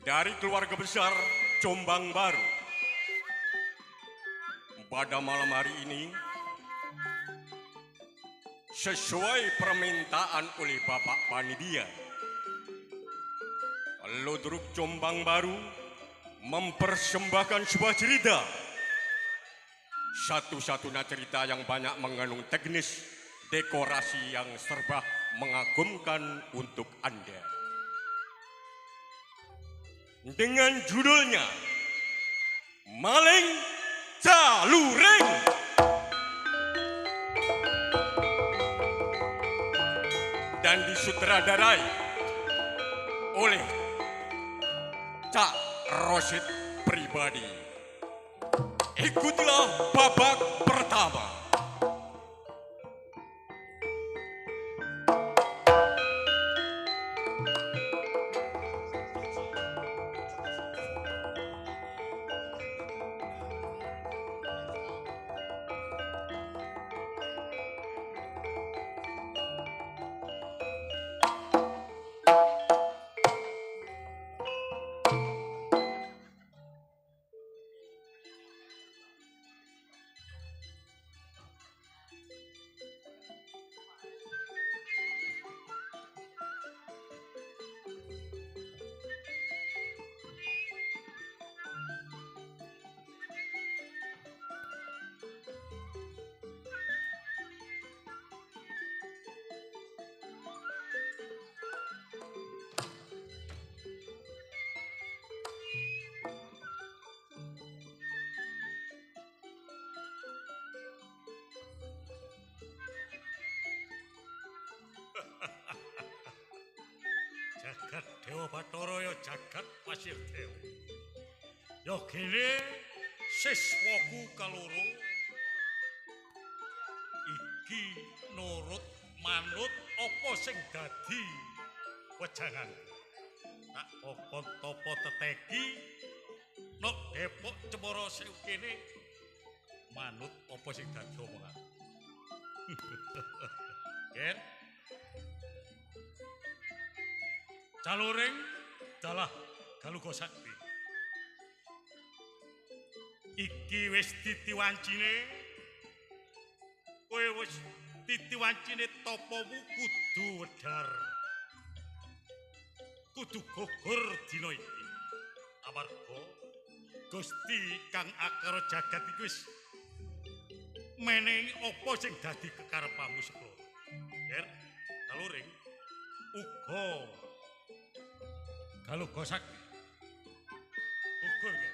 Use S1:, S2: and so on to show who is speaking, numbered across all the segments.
S1: dari keluarga besar Jombang Baru. Pada malam hari ini, sesuai permintaan oleh Bapak Panitia, Ludruk Jombang Baru mempersembahkan sebuah cerita. Satu-satunya cerita yang banyak mengandung teknis dekorasi yang serba mengagumkan untuk Anda. Dengan judulnya Maling Caluring. Dan disutradarai oleh Cak Rosid pribadi. Ikutilah babak pertama.
S2: Jagat Dewa Bathara ya jagat Pasir Dewa. Ya kene siswaku kaloro iki nurut manut apa sing dadi wejangan. Tak kokon topo teteki nok Depok Cemoro Sewu kene manut apa sing dadi omongan. Ken Caluring dalah Galuga Sakti. Iki wis titiwancine, kowe wis titiwancine tapamu kudu wedhar. Kudu gugur dina iki. Amarga Gusti kang akara jagat iki wis menehi apa sing dadi kekarepamu sekolah. Ger, Caluring uga Galuga Sakti. Gugur ge.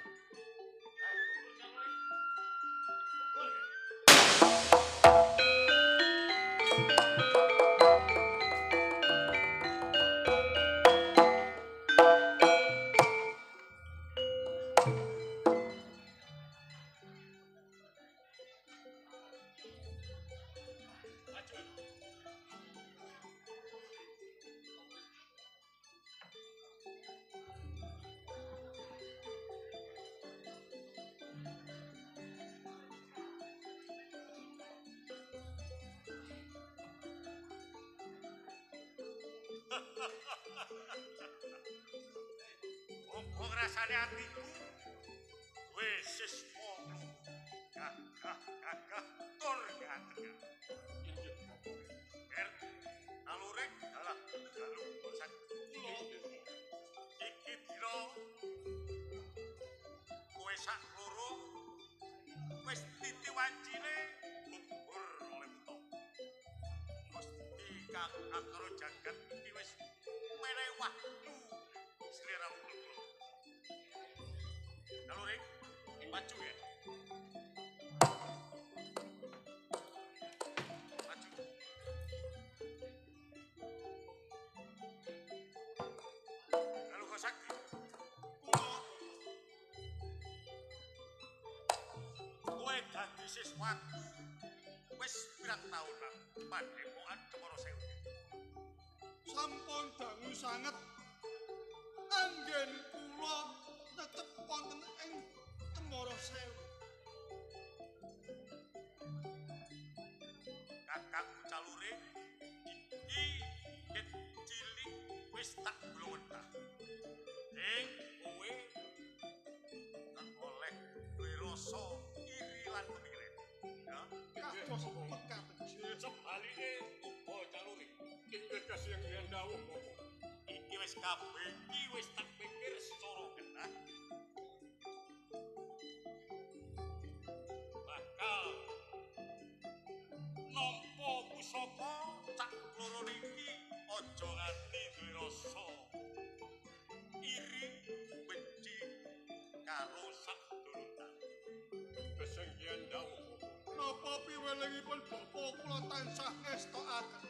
S2: Wong rasane atiku wis siswa gagah tur ganteng. Ger Caluring dalah Galuga Sakti kula iki dina kowe sak loro wis titiwancine gugur oleh buta. Gusti kang akara jagat iki wis menehi waktu sliramu kula. Caluring maju ya. Maju. Galuga Sakti. Kowe dadi siswaku wis pirang taunan Padepokan Cemoro Sewu.
S3: Sampun dangu sanget anggen kula tetep wonten ing Cemoro Sewu.
S2: Kakangku Caluring iki ket cilik wis tak glowentah. Ing kowe tak oleh duwe rasa iri lan kemiren. Ya,
S3: Kados pekat.
S1: Sebalike uga caluri. Inggih kasih yang dawuh Bobo.
S2: iki wis kabeh iki wis tak pikir secara genah. Bakal nampa pusaka cak loro niki aja nganti duwe rasa iri benci karo saduluran.
S1: Kesenggian dawuh Bobo.
S3: Napa piwelingipun bapa kula tansah ngestokaken?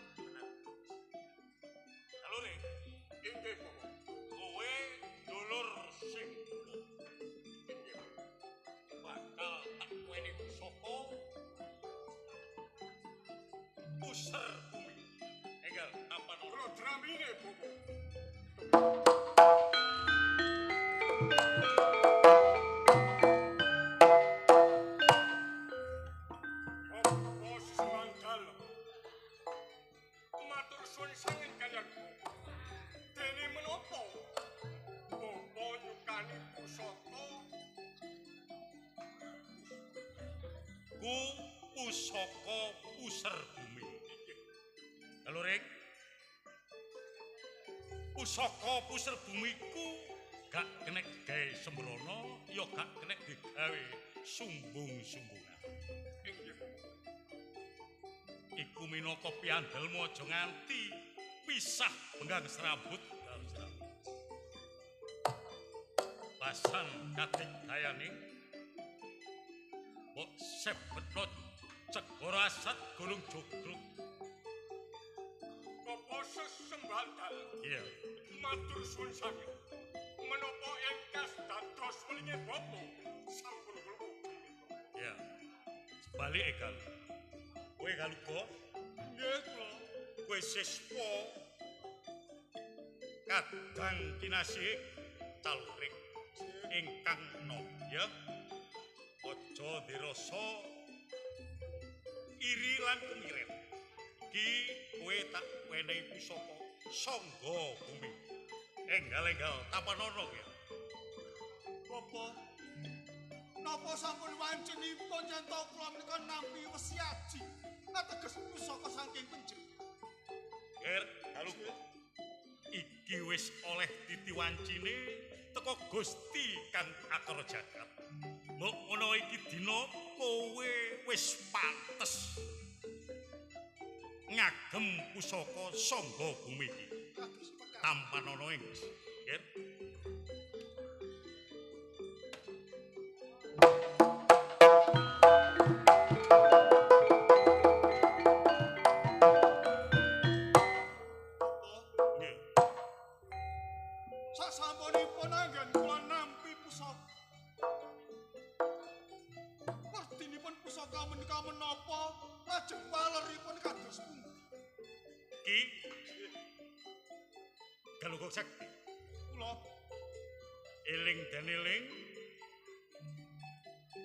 S2: Kalore,
S1: Inggih Bobo.
S2: kowe dulur sing bakal tak kuweni pusaka puser bumi. Enggal apa
S1: Programine Bobo. Apa semangkal? Matur suwun sanget kalian Bobo. Dene menapa? Bobo nyukani pusaka
S2: ku pusaka puser bumi. Kalore, pusaka puser bumi ku gak kena gawe sembrono, ya gak kena digawe sumbung-sumbungan.
S1: inggih Bobo.
S2: Iku minangka piandelmu aja nganti pisah penggang serambut karo serambut. Pasan katik gayane mbok sebetno cegara asat gunung jogruk.
S1: Bobo sesembaldal.
S2: Iya,
S1: Matur suwun sanget. Menapa engkas dados welinge Bobo? Sampun kula.
S2: iya. Sebalik ekal. Kowe kaluka,
S3: Nggih kula.
S2: kowe siswa kadang kinasih calurik ingkang enom ya. Aja dirasa iri lan kemiren. Iki kowe tak wenehi pusaka sangga bumi. Enggal-enggal tapanana ya.
S3: Bapa, napa sampun wancinipun yen to kula menika nampi wesiaji ateges pusaka saking penjeng.
S2: Ger, kaluku. Iki wis oleh titiwancine teka Gusti kang akara jagat. Mbok menawa iki dina kowe wis pantes ngagem pusaka sangga bumi iki.
S3: Kados pekat.
S2: Tampanana ing. Ger.
S3: Bapa,
S2: Nggih.
S3: sasampunipun anggen kula nampi pusaka. Wertinipun pusaka menika menapa lajeng paleripun kados pundi?
S2: Iki Galugok Sakti.
S3: Kula
S2: Eling dan eling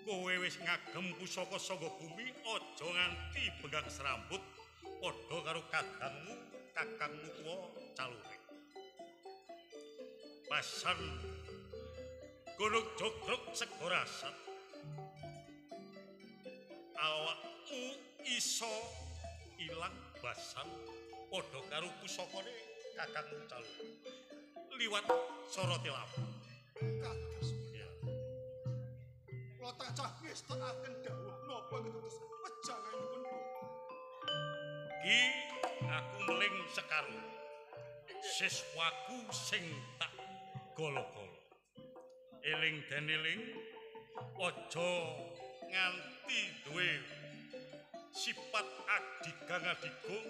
S2: kowe wis ngagem pusaka sangga bumi aja nganti benggang serambut padha karo kakangmu tuwa calurik. Pasan gunung jogrok segara asat awakmu iso ilang basan padha karo pusakane kakangmu calurik liwat soroti lampu.
S3: kados.
S2: Ya.
S3: Kula tansah ngestakaken dawuh napa kados wejanganipun.
S2: Ki aku meling sekaru siswaku sing tak golo-golo. Eling dan eling aja nganti duwe sifat adigang adigung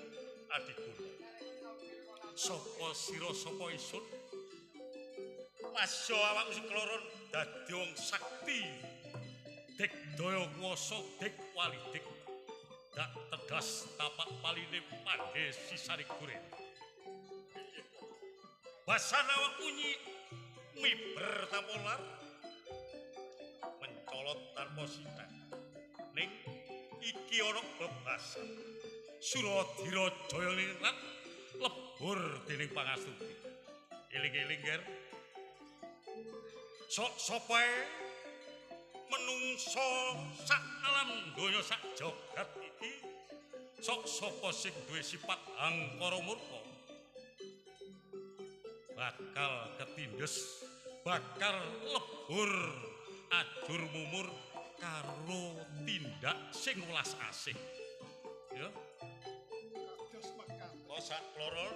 S2: adigun. Sapa sira sapa isun masya awakmu sekloron dadi wong sakti dik daya kuwasa dik walidik dak tegas tapak paline pandhe sisari guren. Basan awak bunyi miber tapolar mencolot tanpa sitan. Ning iki ana bebasan Suradira Jaya ningrat lebur dening pangastuti. Eling-eling ger. Sopae menungso sak alam donya sak jagat iki sapa sing duwe sifat angkara murka bakal ketindes bakal lebur ajur mumur karo tindak sing welas asih ya
S3: Kados mekaten.
S2: kok sak loro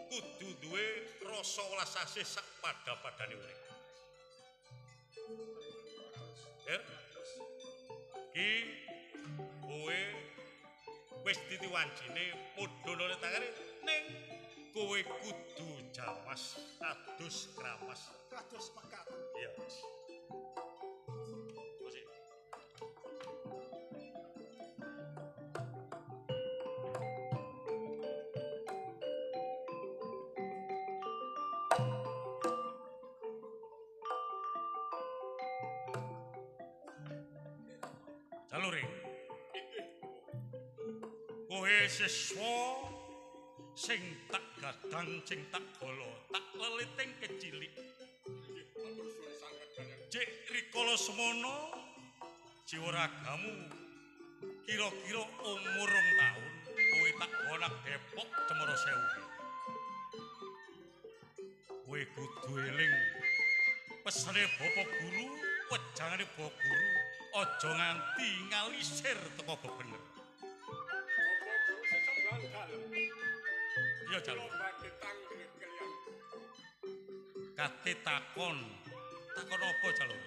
S2: kudu duwe rasa welas asih sak pada-padane urip ya ki kowe wis ditiwancine mudhone tangane ning kowe kudu jamas adus kramas
S3: Kados mekaten.
S2: iya Mas Jalure kowe siswa sing tak gadang sing tak golo tak leliting kecilik cek rikala semono jiwa ragamu kira-kira umur 2 tahun kowe tak gonak Depok Cemoro Sewu kowe kudu eling pesane Bapak Guru wejangane Bapak Guru aja nganti ngalisir teko bebener iya jalur kate takon apa jalur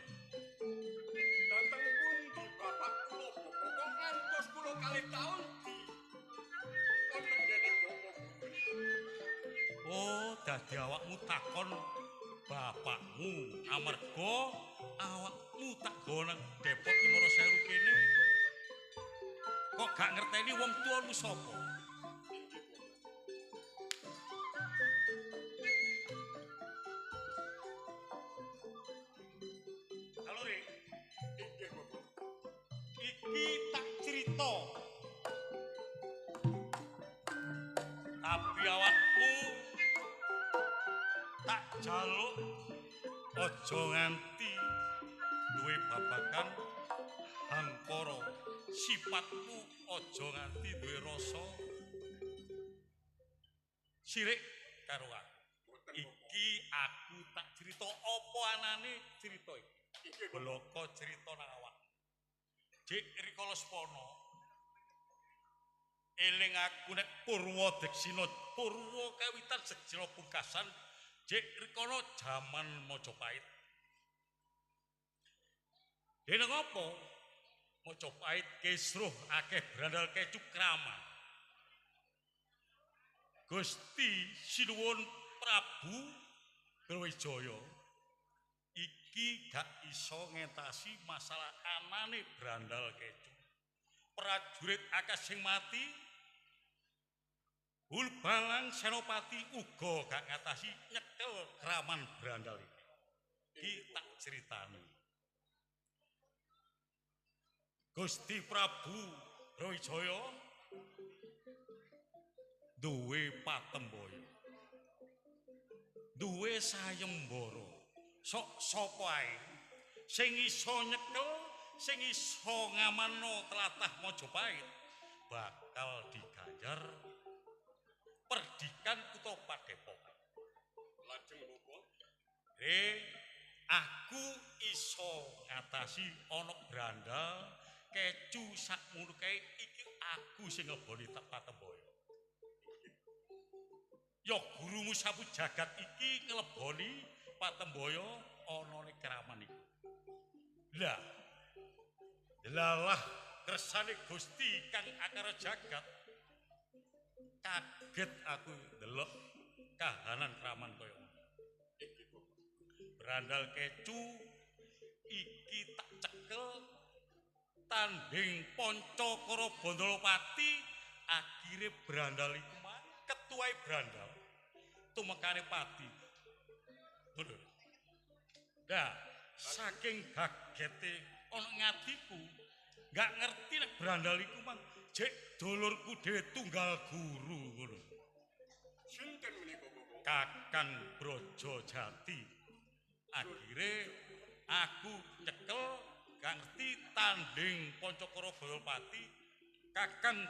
S1: Dateng pundi bapak kula kok ngantos 10 kali taun wonten dene bapak
S2: oh dadi awakmu takon bapakmu amarga awakmu tak gonang Depok Cemoro Sewu kene kok gak ngerteni wong tuamu sapa Jalure
S1: inggih bapak
S2: iki tak cerita tapi awakmu tak jaluk aja nganti duwe babagan angkara sifatmu aja nganti duwe rasa sirik karo aku iki aku tak cerita apa anane cerita iki bloko cerita nang awak Dik rikala sepono eling aku nek Purwa Deksina Purwa kawitan Deksina pungkasan Dik rikala jaman Majapahit dene ngopo Majapahit kisruh akeh brandal kecu kraman Gusti Sinuwun Prabu Brawijaya iki gak iso ngentasi masalah anane brandal kecu prajurit akeh sing mati Hulbalang Senopati uga gak ngatasi nyekel kraman brandal iki tak critani Gusti Prabu Brawijaya duwe patembaya duwe sayembara sok sapa ae sing iso nyekel sing iso ngamanno tlatah Majapahit bakal diganjar perdikan kutha Padepokan
S1: lajeng bapak
S2: aku iso ngatasi ana brandal kecu sakmono kae iki aku sing ngleboni patembaya ya gurumu sapu jagat iki ngleboni patembaya ana ning kraman iku lah delalah kersane Gusti kang akara jagat kaget aku ndelok kahanan kraman kaya ngono brandal kecu iki tak cekel tanding Pancakara Bandalapati akhire brandal iku mah ketuai brandal tumekane pati ngono nah saking gagete ana ngatiku gak ngerti nek brandal iku mang jek dulurku dhewe tunggal guru ngono
S1: sinten menika bapak
S2: Kakang Brajajati. Akhire aku nyekel gak ngerti tanding Pancakara Bayapati. Kakang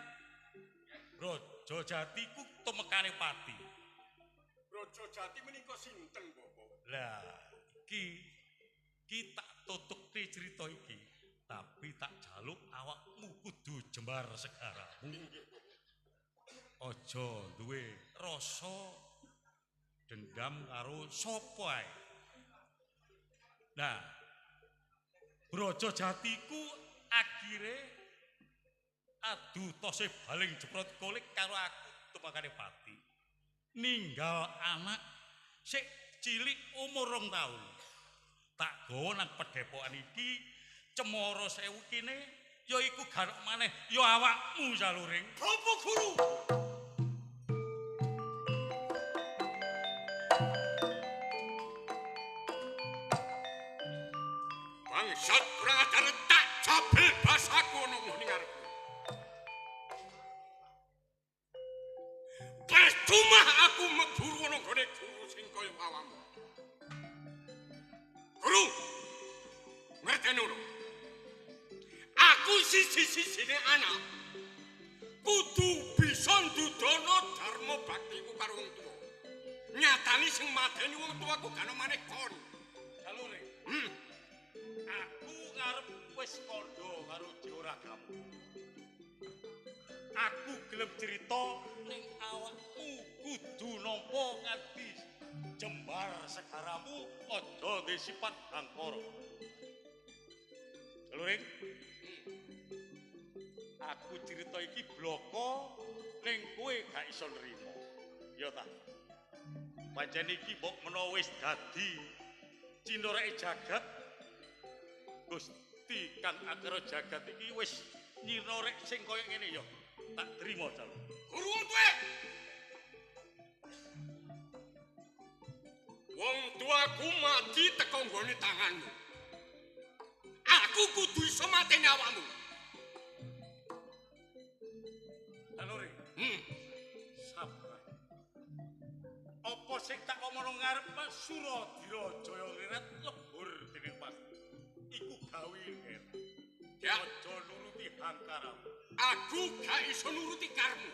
S2: Brajajati ku tumekane pati.
S1: Brajajati menika sinten, Bapak?
S2: Lah, iki tak tutukne cerita iki. Tapi tak jaluk awakmu kudu jembar segaramu. Aja duwe rasa dendam karo sapa ae. Nah, Brajajati ku akhire adu tose baling jeprot kolik karo aku tumakane pati. Ninggal anak sik cilik umur 2 taun. Tak gawa nang pedhepokan iki cemara sewu kene ya iku garuk maneh ya awakmu Jaluring.
S1: Bapak Guru. Bangsat kurang ajar tak jabel basaku ana ning ngarepku. Percuma aku meburu ana gone guru sing kaya awakmu. Guru. Ngerteni lho. Aku siji-sijine anak. Kudu bisa ndudono dharma baktiku karo wong tuwa. Nyatani sing mateni wong tuaku gak maneh kon.
S2: Jaluring. Aku ngarep wis kandha karo Juragamu. Aku gelem cerita ning awakmu kudu nampa nganti jembar segaramu aja duwe sifat angkara. Jaluring. Aku cerita iki bloko ning kowe gak iso nrimo. Ya ta. Pancen iki mbok menawa wis dadi cindereke jagat. Gusti Kang Akara Jagat iki wis nyirorek sing kaya ngene ya. Tak trima Jal.
S1: Guru wong tuwa. Wong tuaku mati teko nggone tanganmu. Aku kudu iso mateni awakmu.
S2: Alore. Sabar. Apa sing tak omong ngarep Mas Suradira Jaya Wirat lebur dening Mas. Iku gawe ngene.
S1: Ya.
S2: Aja nuruti hangkaramu.
S1: Aku gak iso nuruti karmu.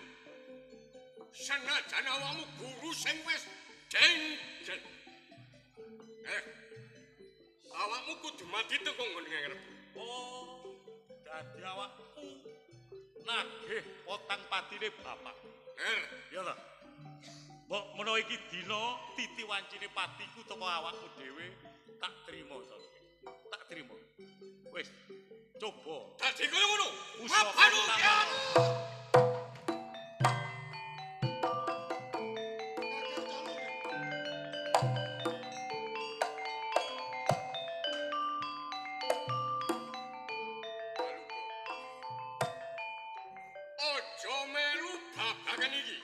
S1: Senajan awakmu guru sing wis dengkel. Awakmu kudu mati teko nggone ngarepku.
S2: Oh, dadi awakmu nagih potang patine bapak. Ya ta? Mbok menawa iki dina titi wancine patiku teko awakmu dhewe tak trima Sal. Tak trima. Wis, coba.
S1: Dadi kaya ngono.
S2: Usaha
S1: Mapanu
S2: utama.
S1: ya. Ojo melu babagan iki.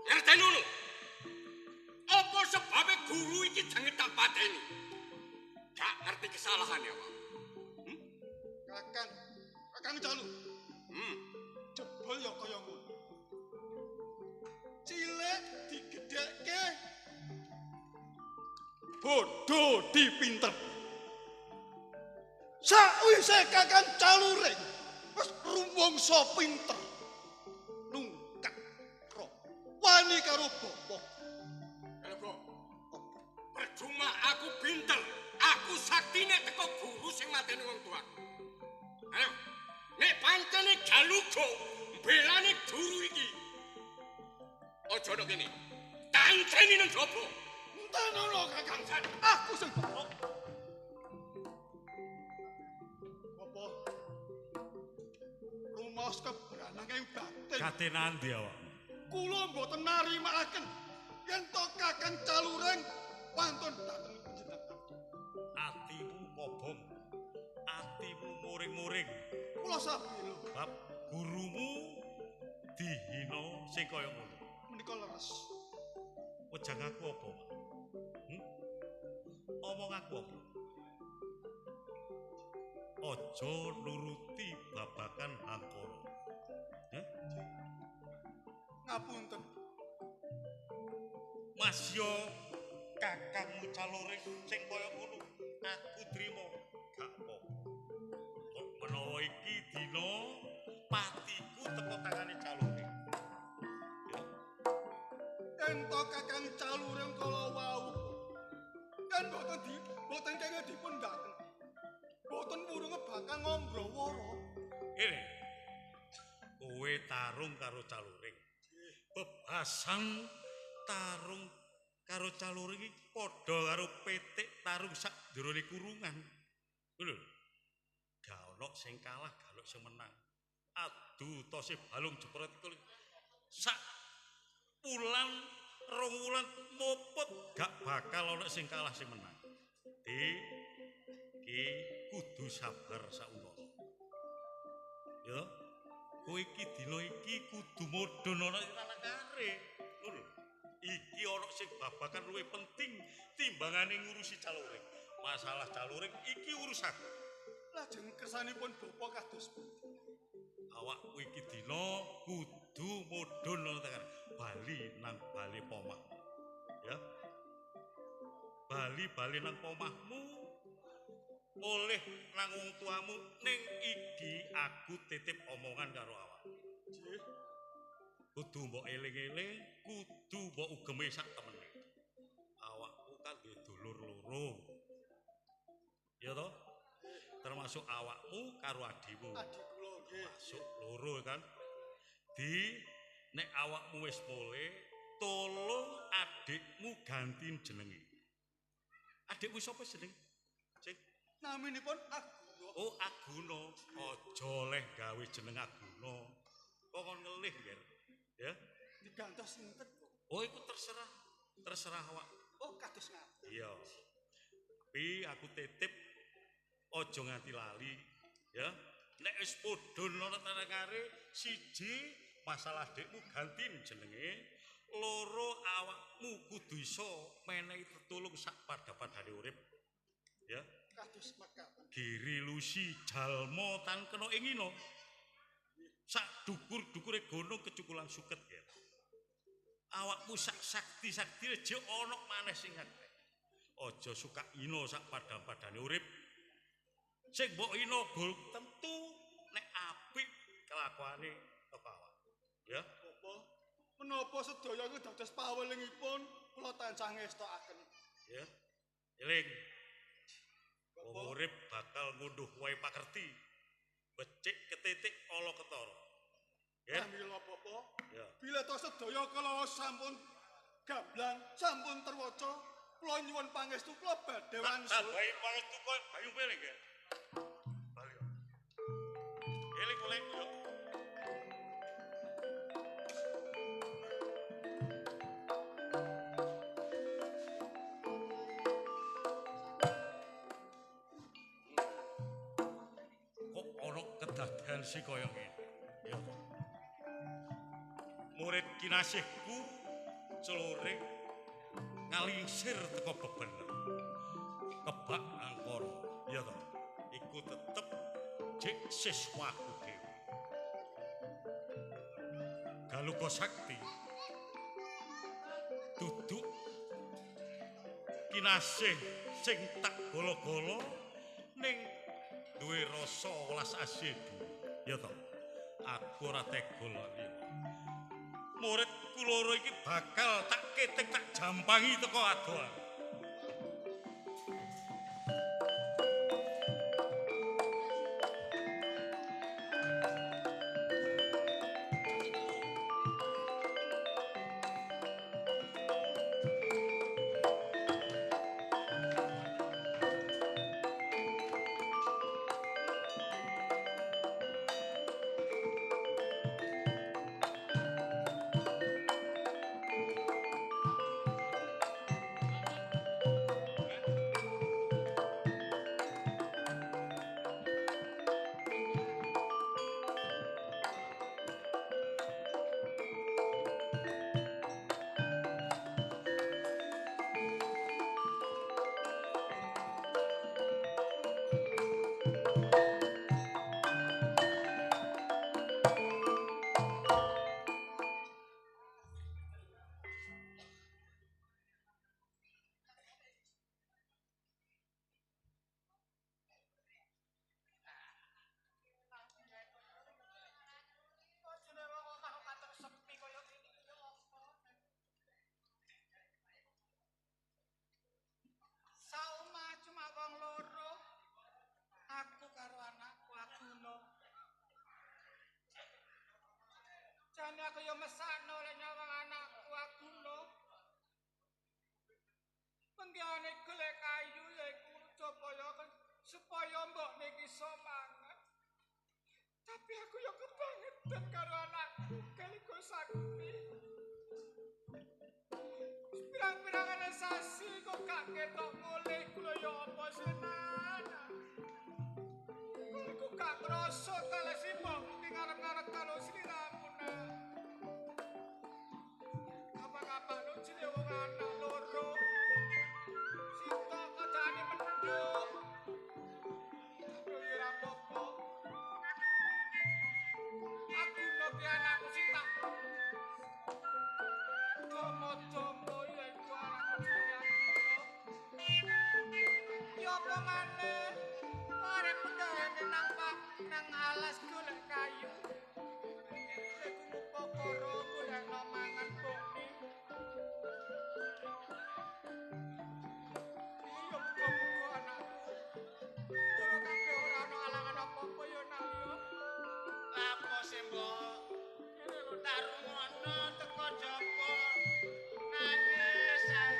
S1: Ngerteni ngono? Apa sebabe guru iki jenenge tak pateni? Gak ngerti kesalahan ya, Pak.
S3: Kakang Jalu.
S1: Hmm.
S3: Jebul ya kaya ngono. Cilik digedhekke. Bodho dipinter. Sakwise Kakang Jaluring wis rumangsa pinter. Nungkak ro. Wani karo bapa.
S1: Halo, Bro. Percuma aku pinter. Aku saktine teko guru sing mateni wong tuaku. Ayo. Nek pancene galugo belane guru iki. Ojo ndok kene. Tanceni nang jopo.
S3: Enteno lho Kakang San. Aku sing bapa. Bapa. Rumaos keberanang ing batin.
S2: Katenan ndi awakmu?
S3: Kula mboten narimakaken yen to Kakang Jaluring wantun dhateng panjenengan.
S2: Atimu kobong. Atimu muring-muring.
S3: Kula sabila
S2: Bab gurumu dihina sing kaya ngono.
S3: menika leres.
S2: Wejang aku apa, Pak? Omong aku apa? Aja nuruti babakan angkara.
S3: Ngapunten.
S2: Masya kakangmu Caluring sing kaya ngono aku trima gak apa. Kok menawa iki dina patiku teko tangane Caluring. Ya.
S3: Ento kakang Caluring kala wau. Kan boten kenging dipun daten. Boten wurunge bakal ngombrawara.
S2: Ngene. Kowe tarung karo Caluring. Bebasan tarung karo Caluring iki padha karo petik tarung sak jerone kurungan. Lho. Gak ono sing kalah, gak ono sing menang. Adu tose balung jepret iku sak wulan rong wulan mopot gak bakal ono sing kalah sing menang. Iki kudu sabar sauntara. Ya. Kowe iki dina iki kudu mudhun ana tanakare. Ngono. Iki ana sing babakan luwih penting timbangane ngurusi Caluring. Masalah Caluring iki urusan.
S3: Lajeng kersanipun bapa kados pundi?
S2: Awakku iki dina kudu mudhun ana tanakare. Bali nang bali pomah. Ya. Bali nang pomahmu oleh nang wong tuamu ning iki aku titip omongan karo awak.
S3: Nggih.
S2: Kudu mbok eling-eling, kudu mbok ugeme sak temene. Awakku kan duwe dulur loro. Ya toh? Termasuk awakmu karo adimu.
S3: Adik kula nggih.
S2: Masuk loro kan. Nek awakmu wis mule, tolong adikmu ganti jenenge. Adikmu sapa jeneng? Cik.
S3: Naminipun Aguna.
S2: Oh, Aguna. Aja leh gawe jeneng Aguna. Kok ngelih, Ger. Ya.
S3: Digantos sinten kok?
S2: Oh, iku terserah. Terserah awak.
S3: Oh, kados ngaten.
S2: Iya. Tapi aku titip aja nganti lali, ya. Nek wis podhon ana tanakare, siji masalah adikmu ganti jenenge, loro awakmu kudu iso menehi tetulung sak padha-padhane urip. Ya.
S3: Kados mekaten.
S2: Giri lusi jalma tan kena ing ina. Sak dukur-dukure gunung kecukulan suket ya. Awakmu sak sakti-saktine je ana maneh sing akeh. Aja suka ina sak padha-padhane urip. Sing mbok ina gol tentu nek apik kelakuane teko awak. Ya.
S3: Bapak, menapa sedaya iku dados pawelingipun kula tansah ngestokaken.
S2: Ya. Eling.
S3: Bapak,
S2: Urip bakal ngunduh wae pakerti. Becik ketitik ala ketara. Ya.
S3: pramila Bapak.
S2: Ya.
S3: Bila to sedaya kala sampun gamblang, sampun terwaca, kula nyuwun pangestu kula badhe wangsul.
S2: Tambahin pangestu kowe bayu peling ya. Bali. Eling oleh yo. Kok ana kedadean sih kaya ngene. Ya. Murid kinasihku Caluring ngalingsir teko bebener. Kebak angkara. Ya toh. Iku tetep jek siswaku dhewe. Galuka Sakti duduk kinasih sing tak golo-golo ning duwe rasa welas asih. Ya toh. Aku ora tega lali. Muridku loro iki bakal tak ketek tak jampangi teko adohan.
S3: aku yo mesakno lek nyawang anakku Aguna. Penggane golek kayu yaiku supaya mbok niki iso mangan. Tapi aku yo kebangetan karo anakku Kaliko Sakti. Pirang-pirangane sasi kok gak ketok mulih kula yo apa senan. Aku gak ngrasa kalih simbok iki ngarep-ngarep karo sliramu nak. Kapan-kapan lu jenenge wong anak loro. Sinta kocane mendung. Aku yo ora apa-apa. Aku nopi anakku Sinta. Domo-domo ya iku anakku jenenge Aguna. Ya apa maneh? Arep penggane nang alas golek kayu. Iku mupakara golek mangan bokne. Iya muga-muga anakku. Ora kabeh ora ana alangan apa-apa ya nak ya.
S4: Lapo sih, Mbok? Tak rungono teko jaba. Nangis ae.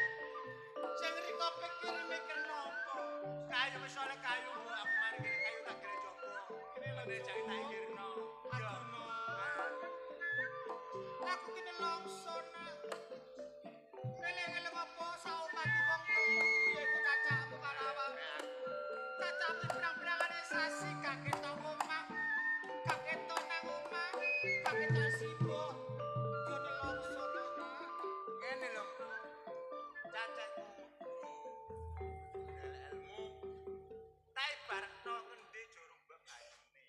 S4: Sing riko mikir nopo? Kayu wis oleh kayu, Mbok. Aku mari kene kayu tak kira jaba. Kene lho nek jane tak ingirno.
S3: Aguna. Aku kene longso nak. Eleng-eleng apa saomahku wong telu yaiku cacahmu karo awakmu. Cacahmu pirang-pirangane sasi gak ketok omah. Gak ketok nang omah. Gak ketok sibuk. Yo nelongso nak.
S4: Kene lho, Mbok. Cacahku. Ilmu. Tak ibaratno ngendi jurung mbak kayune.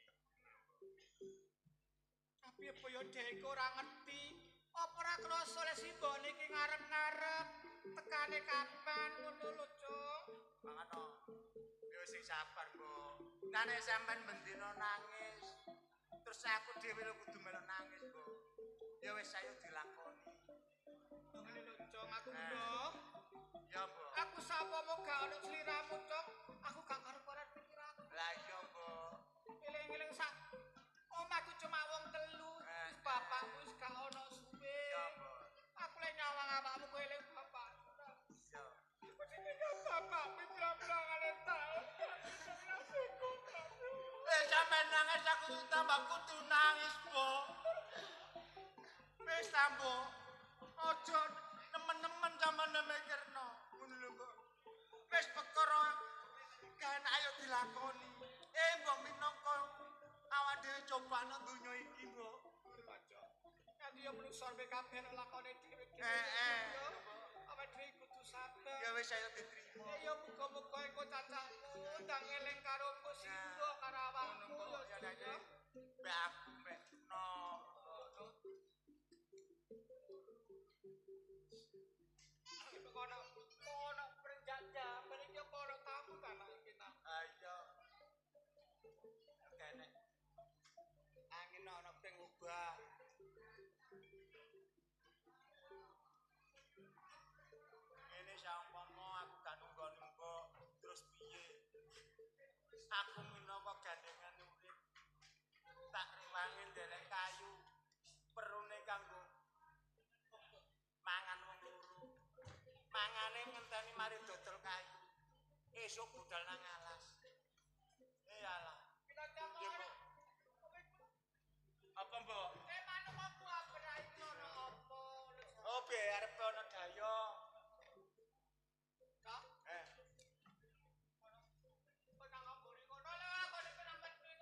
S3: Tapi apa yo dhek iku ora ngerti. Apa ora krasa lek simbok niki ngarep-ngarep tekane kapan ngono lho, Cuk.
S4: Mangono. Yo sing sabar, Mbok. Nah nek sampean bendina nangis, terus aku dhewe lho kudu melu nangis, Mbok. Ya wis ayo dilakoni.
S3: Ngene lho, Cuk, Aguna.
S4: Ya, Mbok.
S3: Aku sapa mau gak ono sliramu, Cuk. Aku gak karep-karep pikiranku.
S4: Lah iya, Mbok.
S3: Eling-eling sak omahku cuma wong telu. Wis bapakku wis gak ono suwe.
S4: Ya, Mbok.
S3: Aku lek nyawang awakmu kowe eling bapakku.
S4: Ya.
S3: Penting bapakku pirang-pirangane taun.
S4: Sampeyan nangis aku tambah kudu nangis, Mbok. Wis ta, Mbok. Aja nemen-nemen sampeyan mikirno. Ngono lho, Mbok. Wis perkara kan ayo dilakoni. Mbok minangka awak dhewe cobaan donya iki, Mbok.
S3: Kan yo menungso kabeh nek lakone dhewe. Awak dhewe kudu sabar.
S4: Ya wis ayo diterima.
S3: Ya muga-muga engko cacahmu ndang eling karo engko simbok karo awakmu
S4: Ya
S3: ya.
S4: dadi mbek aku mbek no.
S3: Kono perjanjian iki kono tamu tanah kita.
S4: Ayo. Kene.
S3: Angin ono ping ubah.
S4: Ini saumpama aku gak nunggoni Mbok, terus piye? Aku minangka gandengan urip. Tak riwangi ndelek kayu. Perune kanggo mangan wong loro. Mangane ngenteni mari dodol kayu. Esuk budal nang alas. Iyalah.
S3: Kita jangan.
S4: Iya, Mbok. Apa, Mbok?
S3: Manuk apa berai ono apa?
S4: Oh, be arep ana daya.
S3: Kak, nang ngambone kono lho, kono nang medhi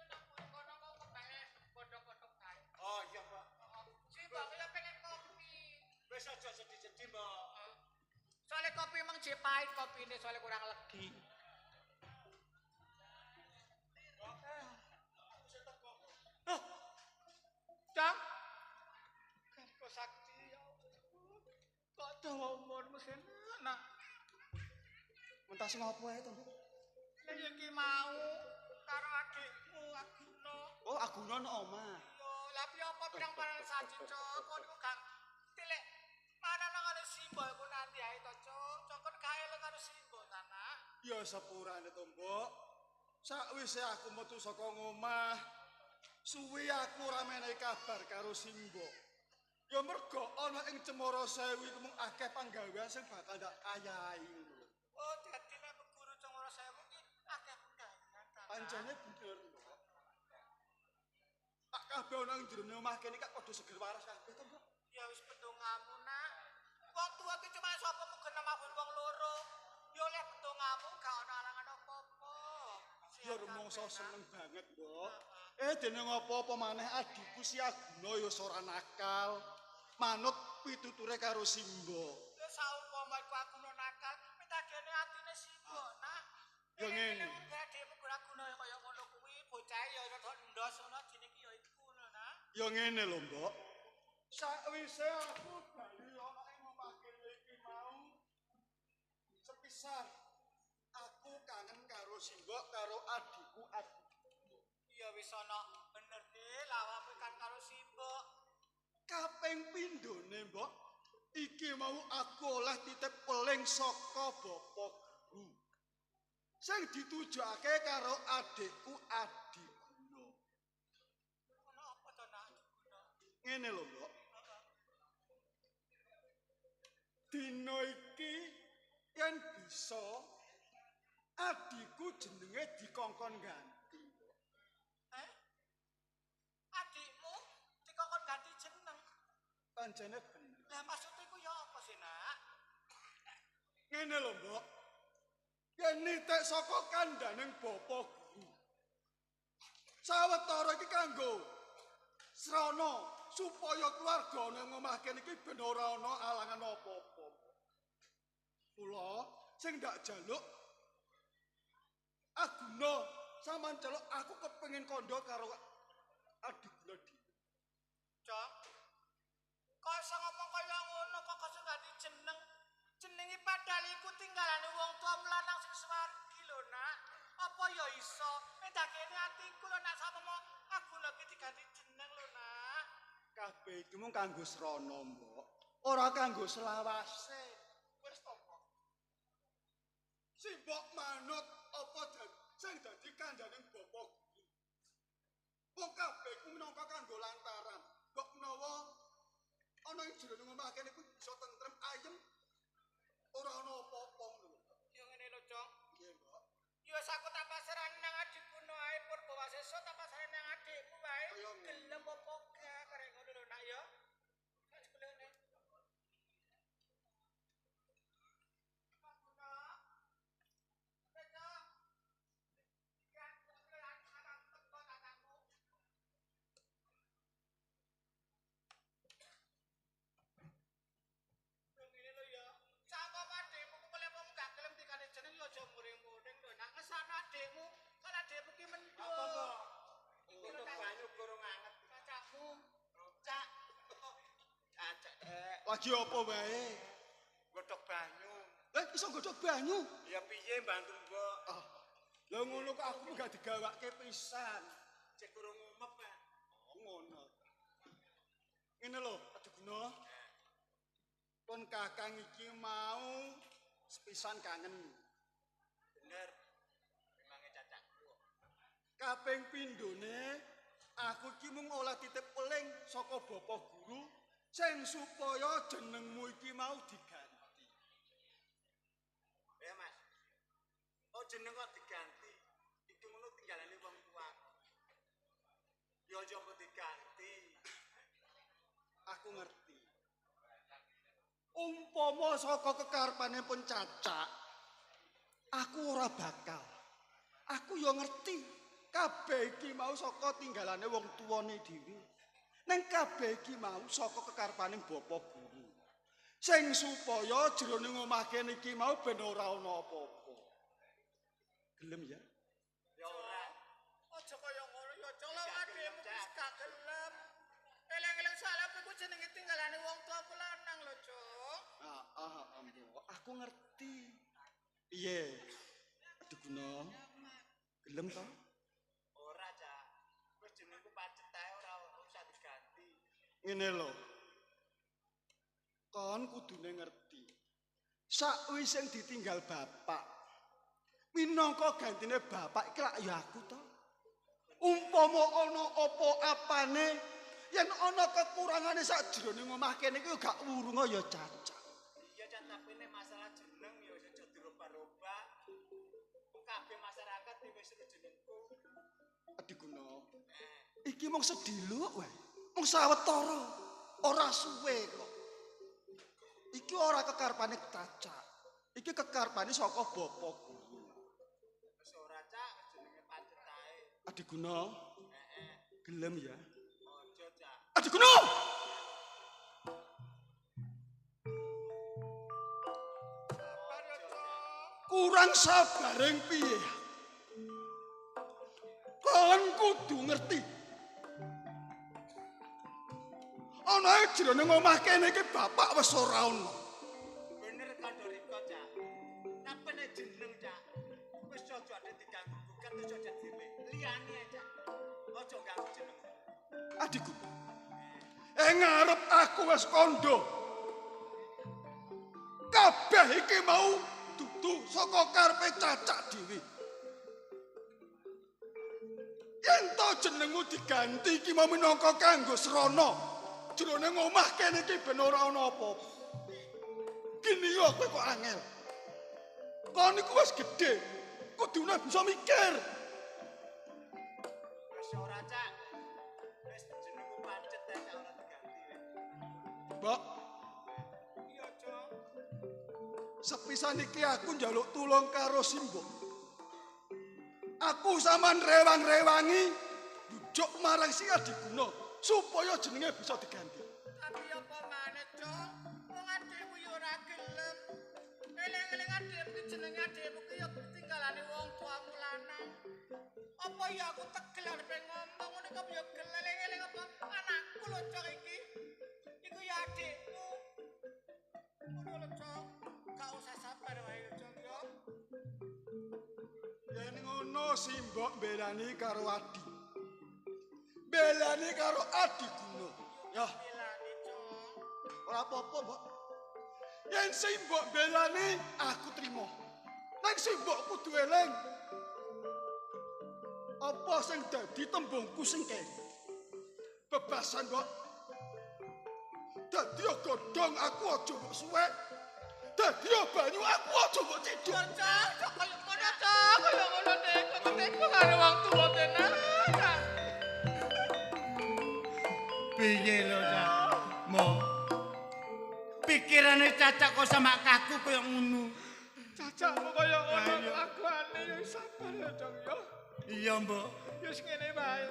S3: kono kok kebake kodhok-kodhok kae.
S4: Oh, iya, Mbok.
S3: Si Mbak ya pengen kopi.
S4: Wis aja sedih-sedih, Mbok.
S3: Soale kopi emang jek pahit kopine soale kurang legi. Cang. Kaliko Sakti ya Allah. Kok dawa umurmu sen anak.
S5: Mentas ngopo ae to?
S3: Lah iki mau karo adikmu Aguna.
S5: Oh, Aguna nang omah.
S3: Yo, lah piye apa pirang-pirang saji, Cok. Kok niku Kang tilek mana nang karo Simbo iku nanti ae to, Cok. Cok kan gawe karo Simbo ta, Nak.
S5: Ya sepurane to, Mbok. Sakwise aku metu saka omah, suwi aku ora menehi kabar karo Simbo. Ya mergo ana ing Cemara Sewu iku mung akeh panggawean sing bakal ndak ayahi ngono lho.
S3: Oh, dadi nek guru Cemara Sewu ki akeh penggawean ta.
S5: Pancene bener, Mbok. Tak kabeh ana ing jero omah kene kak padha seger waras kabeh to, Mbok.
S3: Ya wis pendongamu, Nak. Wong tuwa ki cuma sapa mugen nemahun wong loro. Ya oleh pendongamu gak ana alangan apa-apa.
S5: Ya rumangsa seneng banget, Mbok. Dene apa-apa maneh adikku si Aguna ya ora nakal. Manut pituture karo Simba.
S3: Ya saumpama iku aku no nakal, pitagene atine Simba, Nak.
S5: Ya ngene.
S3: Adekmu guna kaya ngono kuwi, bocah ya rada ndos ngono jenenge ya iku lho, Nak.
S5: Ya ngene lho, Mbok. Sakwise aku bali ana ing omah kene iki mau sepisan aku kangen karo Simbok karo adikku
S3: Ya wis ana bener nih lawamu kan karo Simbok.
S5: kaping pindhone, Mbok. Iki mau aku oleh titip peling saka Bapak Guru. Sing ditujokake karo adikku Adiguna.
S3: Ono apa to, Nak?
S5: Ngene lho, Mbok. Dina iki yen bisa adikku jenenge dikongkon ganti.
S3: Adikmu dikongkon ganti jeneng.
S5: Pancene bener.
S3: Lah maksudnya iku ya apa sih, Nak?
S5: Ngene lho, Mbok. Yen nitik saka kandhaning Bapak Guru. Sawetara iki kanggo srana supaya keluarga nang omah kene iki ben ora ana alangan apa-apa. Kula sing ndak jaluk Aguna sampean celuk aku kepengin kandha karo Adiguna dhewe.
S3: Cok. Kok iso ngomong kaya ngono kok kok ganti jeneng. Jenenge padahal iku tinggalane wong tua lanang sing swargi lho, Nak. Apa ya iso? Medakene atiku lho, Nak, sapa aku lagi diganti jeneng lho, Nak.
S5: Kabeh iki mung kanggo srana, Mbok. Ora kanggo selawase. Wis to, Mbok. Simbok manut apa sing dadi kandhaning Bapak Guru. Wong kabeh iku minangka kanggo lantaran. Mbok menawa ana ing jero omah kene iku bisa tentrem ayem. Ora ana apa-apa ngono lho.
S3: Ya ngene lho, Cok.
S5: Nggih, Mbok.
S3: Ya aku tak pasaran nang adikku no ae Purba Sesa tak pasaran nang adikmu wae.
S5: Kaya ngono.
S3: Gelem apa gak karek ngono lho, Nak ya. Wis gelene. Adekmu, kan adekmu ki mendho.
S4: Apa, Mbok? Untuk banyu gorong anget.
S3: Cacakmu. Cak.
S4: Cacak, Dek.
S5: Lagi apa wae?
S4: Godhog banyu.
S5: Iso godhog banyu.
S4: Ya piye bantu, Mbok?
S5: Ah. Lah ngono kok aku gak digawake pisan.
S4: Cek kurang ngumep, Pak.
S5: Oh, ngono. Ngene lho, Adiguna. Pun kakang iki mau sepisan kangen.
S4: Bener. Memangnya cacakku.
S5: Kaping pindhone aku iki mung oleh titip peling saka Bapak Guru sing supaya jenengmu iki mau diganti.
S4: Ya, Mas. Oh, jeneng kok diganti. Iki ngono tinggalane wong tuaku. Ya aja kok diganti.
S5: Aku ngerti. Umpama saka kekarepane pun cacak, aku ora bakal. Aku ya ngerti kabeh iki mau saka tinggalane wong tuwane dhewe. Neng kabeh iki mau saka kekarepaning Bapak Guru. Sing supaya jroning omah kene iki mau ben ora ana apa-apa. Gelem ya?
S4: Ya ora.
S3: Aja kaya ngono ya, Cok. Lah adekmu wis gak gelem. Eleng-eleng salah iku jenenge tinggalane wong tuaku lanang lho, Cok.
S5: Mbok. Aku ngerti. Piye? Adiguna. Gelem to?
S4: Ora, Cak. Wis jenengku pacet ae ora usah diganti.
S5: Ngene lho. Kon kudune ngerti. Sakwise ditinggal bapak, minangka gantine bapak iki lak ya aku to. Umpama ana apa-apane yen ana kekurangane sakjroning omah kene iki gak wurunga ya Caca.
S3: Iya Cak, tapi nek masalah jeneng ya wis aja dirubah-rubah. Kabeh masyarakat wis seru jenengku.
S5: Adiguna. Iki mung sediluk wae. Mung sawetara. Ora suwe kok. Iki ora kekarepane Caca. Iki kekarepane saka Bapak Guru.
S3: Wis ora Cak, jenenge pancet ae.
S5: Adiguna. Gelem ya.
S3: Aja Cak.
S5: Adiguna.
S3: Sabar ya Cak.
S5: Kurang sabareng piye? Kon kudu ngerti. Ana jroning omah kene iki bapak wis ora ono.
S3: Bener Kandoriko Cak. Tapi nek jeneng Cak, wis aja ade diganggu gugat wis aja dhewe. Liyane Cak. Aja ganggu jeneng.
S5: Adikku. Ngarep aku wis kandha. Kabeh iki mau dudu saka karepe Caca dhewe. Yen to jenengmu diganti iki mau minangka kanggo srana jroning omah kene iki ben ora ana apa-apa. Gini yo kowe kok angel. Kon iku wis gedhe, kudune bisa mikir.
S3: Wis ora Cak. Wis jenengku pancet ae Cak ora diganti.
S5: Mbok,
S3: Iya Cak.
S5: sepisan iki aku njaluk tulung karo Simbok. Aku sampean rewang-rewangi bujuk marang si Adiguna supaya jenenge bisa diganti.
S3: Tapi apa maneh Cak? Wong adekmu ya ora gelem. Eling-eling adekmu ki jenenge adekmu ki ya ketinggalane wong tuamu lanang. Apa ya aku tegel arepe ngomong ngono kok ya geleng-eling apa anakku lho Cak iki. Iku ya adekmu. Ngono lho Cak. Gak usah sabar wae Cak ya.
S5: Yen ngono Simbok belani karo Adi. Belani karo Adiguna. Ya,
S3: Belani Cak.
S5: ora apa-apa, Mbok. Yen Simbok belani aku trima. Nang Simbok kudu eling. Apa sing dadi tembungku sing kene? Bebasan, Mbok. Dadi godhong aku aja mbok suwek. Dadi banyu aku aja mbok ciduk.
S3: Cak, kaya ngono Cak, kaya ngono nek ketemu karo wong tuwa tenan.
S4: Piye lho, Cak? Mo. Pikirane Caca kok sama kaku koyo ngono.
S3: Cacakmu kaya ngono laguane ya sabar ya Cak ya.
S4: Iya, Mbok.
S3: Ya wis ngene wae.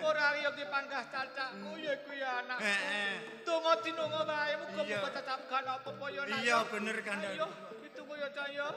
S3: Ora liya ki panggah cacakmu ya iku ya anak. Donga dinonga wae muga-muga cacakmu gak ana apa-apa ya nak.
S4: Iya bener Kandang.
S3: Ayo ditunggu ya Cak ya.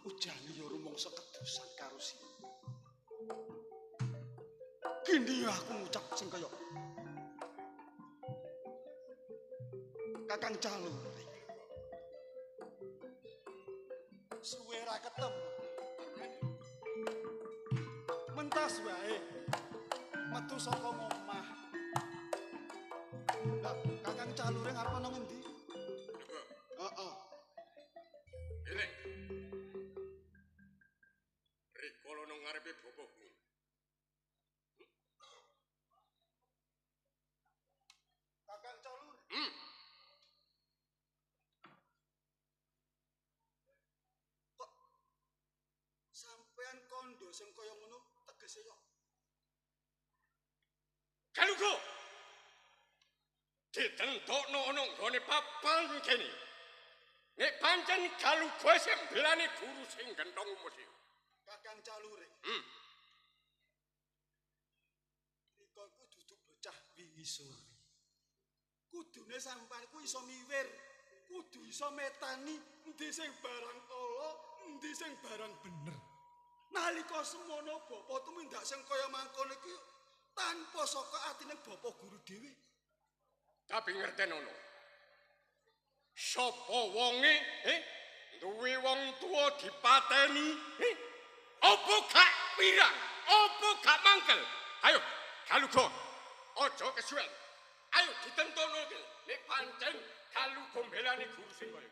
S5: Aku jane ya rumangsa kedusan karo si. Gini aku ngucap sing kaya Kakang Calur. Suwe ra ketemu. Mentas wae. Metu saka omah. Lah Kakang Calure arep ana ngendi? Heeh.
S1: Ini. Rikolo nang ngarepe bokokmu.
S5: Kakang Calur. tegese yo.
S1: Galugo. Ditentokno ana nggone papan kene. Nek pancen Galugo sing belane guru sing gendong mesti.
S5: Kakang Caluring. Rika iku duduk bocah wingi sore. Kudune sampeyan ku iso miwir, kudu iso metani endi sing barang ala, endi sing barang bener. Nalika semono bapa tumindak sing kaya mangkono iki tanpa saka atine bapa guru dhewe.
S1: Tapi ngertenono. Sapa wonge, duwe wong tuwa dipateni, apa gak pirang, apa gak mangkel. Ayo, Galugo, aja kesuwen. Ayo ditentono iki, nek pancen Galugo mbelani guru sing kaya.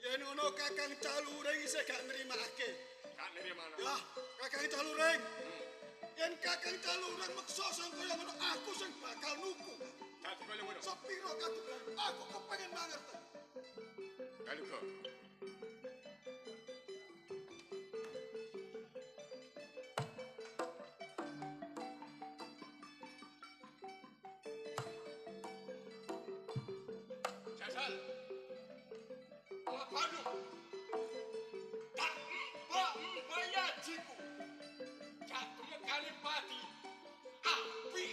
S5: Yen ngono Kakang Caluring isih gak nrimake.
S1: Gak nrimane.
S5: Ya, Kakang Caluring. Yen Kakang Caluring meksa sing kaya ngono aku sing bakal nuku.
S1: Dadi kaya ngono.
S5: Sepiro kadukan aku kepengen banget.
S1: Galugo. Jasal. Apanu? Tak mbayajiku. Gak temekane pati. Api.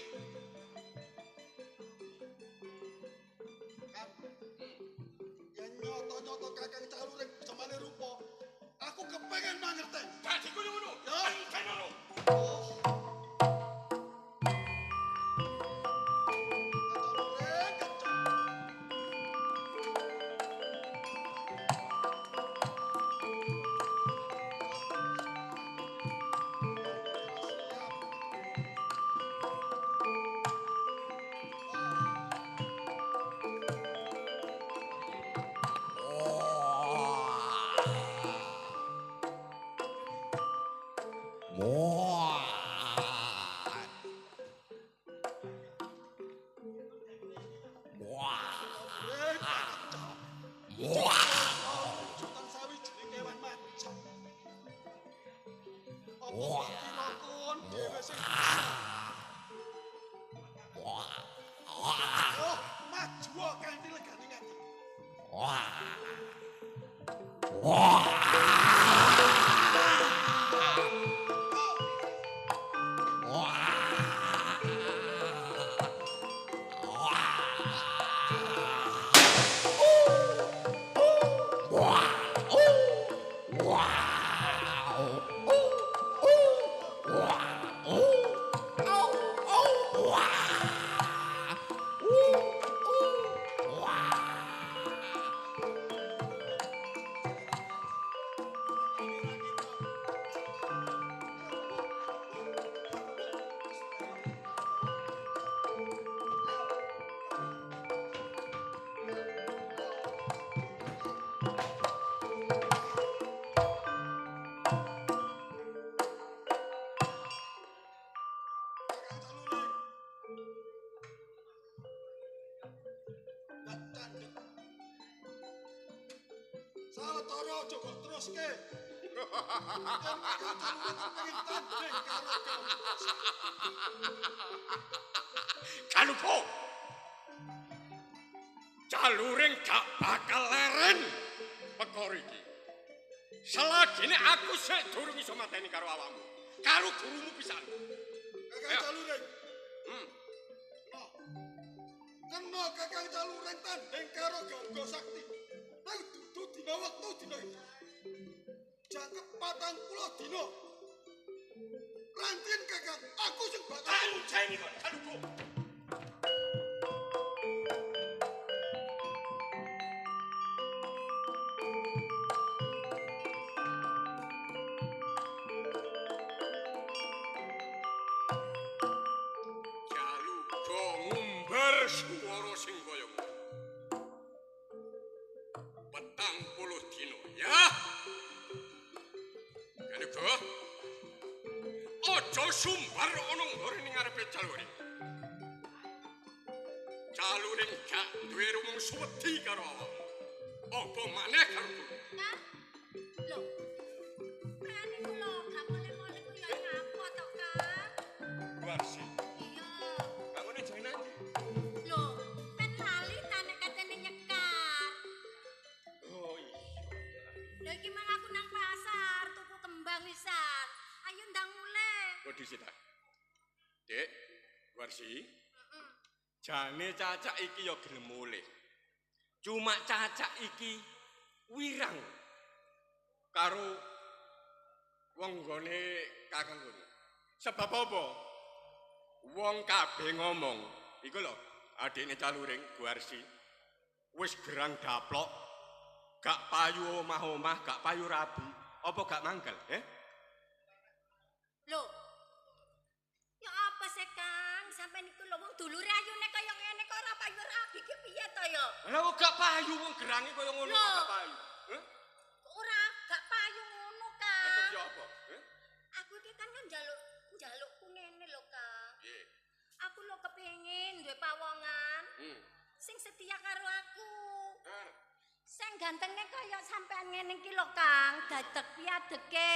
S5: Yen nyoto-nyoto Kakang Caluring semane rupa, aku kepengen banget.
S1: Dadi kaya ngono.
S5: Ya.
S1: Kaya ngono.
S5: Jutan sawijining kewan macem. Apa kira kon dhewe sing Oh, maju kanthi legane ngati. Kakang Caluring. Dak candhet. Sawetara aja kok teruske. Yen Kakang Caluring kepengin tanding karo Galugo.
S1: Galugo. Caluring gak bakal leren perkara iki. Selagine aku sik durung iso mateni karo awakmu. Karo gurumu pisan.
S5: Kakang Caluring. Nah, kena Kakang Caluring tanding karo Garuga Sakti. Nang dudu dina wektu dina iki. Jangkep 40 dina. Rantin Kakang, aku sing bakal
S1: Anjani kok Galugo. Galugo ngumbar swara sing kaya ngono. 40 dina ya. Galugo. Aja sumbar ana ngore ning ngarepe Caluring. Caluring gak duwe rumangsa wedi karo awakmu. Apa maneh karo kowe?
S6: Kak, lho, berani kula gak boleh-boleh kaya ngapa to, Kak?
S1: kok disita. Dek, Warsi. Jane cacak iki ya gelem mulih. Cuma cacak iki wirang karo wong nggone Kakang kono. Sebab apa? Wong kabeh ngomong, iku lho, adikne Caluring, Guarsi. Wis gerang daplok, gak payu omah-omah, gak payu rabi, apa gak mangkel,
S6: Lho. Ya apa sih, Kang? Sampai niku lho wong dulure ayune kaya ngene kok ora payu rabi ki piye to ya?
S1: Lah kok gak payu wong gerange kaya ngono kok gak payu.
S6: Ora gak payu ngono, Kang.
S1: Terus ya apa?
S6: Aku iki kan njalukku ngene lho, Kang.
S1: Piye?
S6: Aku lho kepengin duwe pawongan. Sing setia karo aku. Sing gantenge kaya sampean ngene iki lho, Kang. Dadeg piadeke,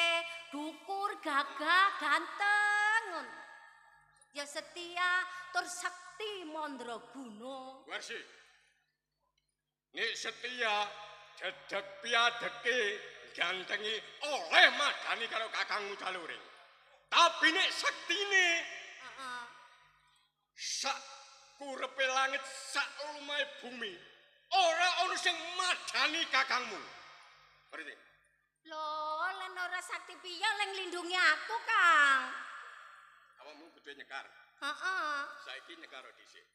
S6: dukur, gagah, ganteng. Ya setia tur sakti mandraguna.
S1: Warsi. Nek setia dedeg piadeke gantengi oleh madani karo kakangmu Caluring. Tapi nek sektine
S6: Heeh.
S1: sak kurepe langit sak lumahe bumi ora ono sing madani kakangmu. Ngerti?
S6: Lho, lan ora sakti piye leng lindungi aku, Kang.
S1: Awakmu kudu nyekar.
S6: Heeh.
S1: Saiki nyekar dhisik.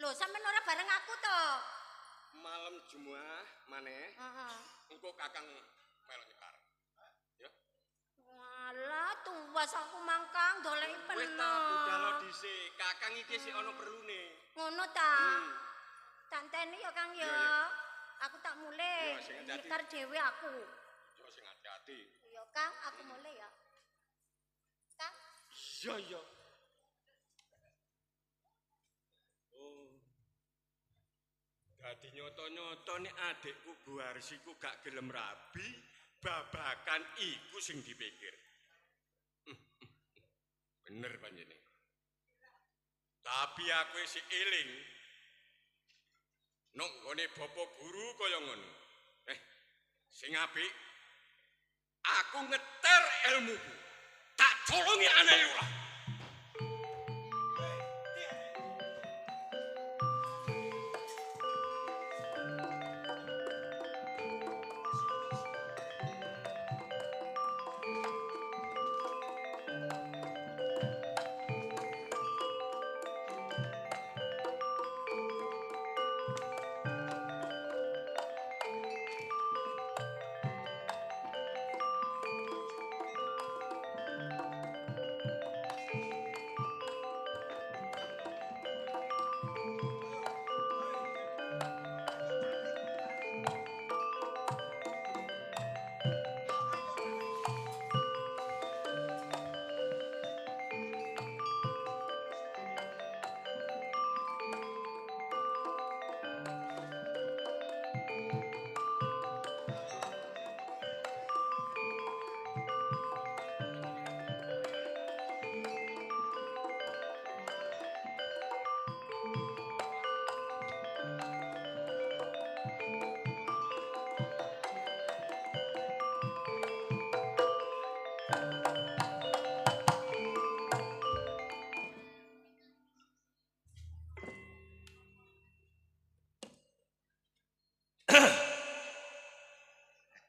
S6: Lho, sampean ora bareng aku to?
S1: Malam Jumat maneh
S6: Heeh.
S1: engko kakang melok nyekar. Ya.
S6: Walah, tuwas aku mangkang doleki
S1: Wis ta budal
S6: peno.
S1: dhisik. Kakang iki sik ana perlune.
S6: Ngono ta? Tanteni ya, Kang ya.
S1: Iya, iya.
S6: Aku tak mulai.
S1: Iya, sing hati-hati.
S6: Nyekar dhewe aku.
S1: Yo sing hati-hati.
S6: Iya, Kang, aku mulai ya. Kang,
S1: Iya iya. Oh. Dadi nyoto-nyoto nek adikku Guarsiku gak gelem rabi, babakan iku sing dipikir. Bener panjene. Tapi aku isih eling. Nok nggone bapa guru kaya ngono. Sing apik aku ngeter ilmuku. Tak colongi aneh lurah.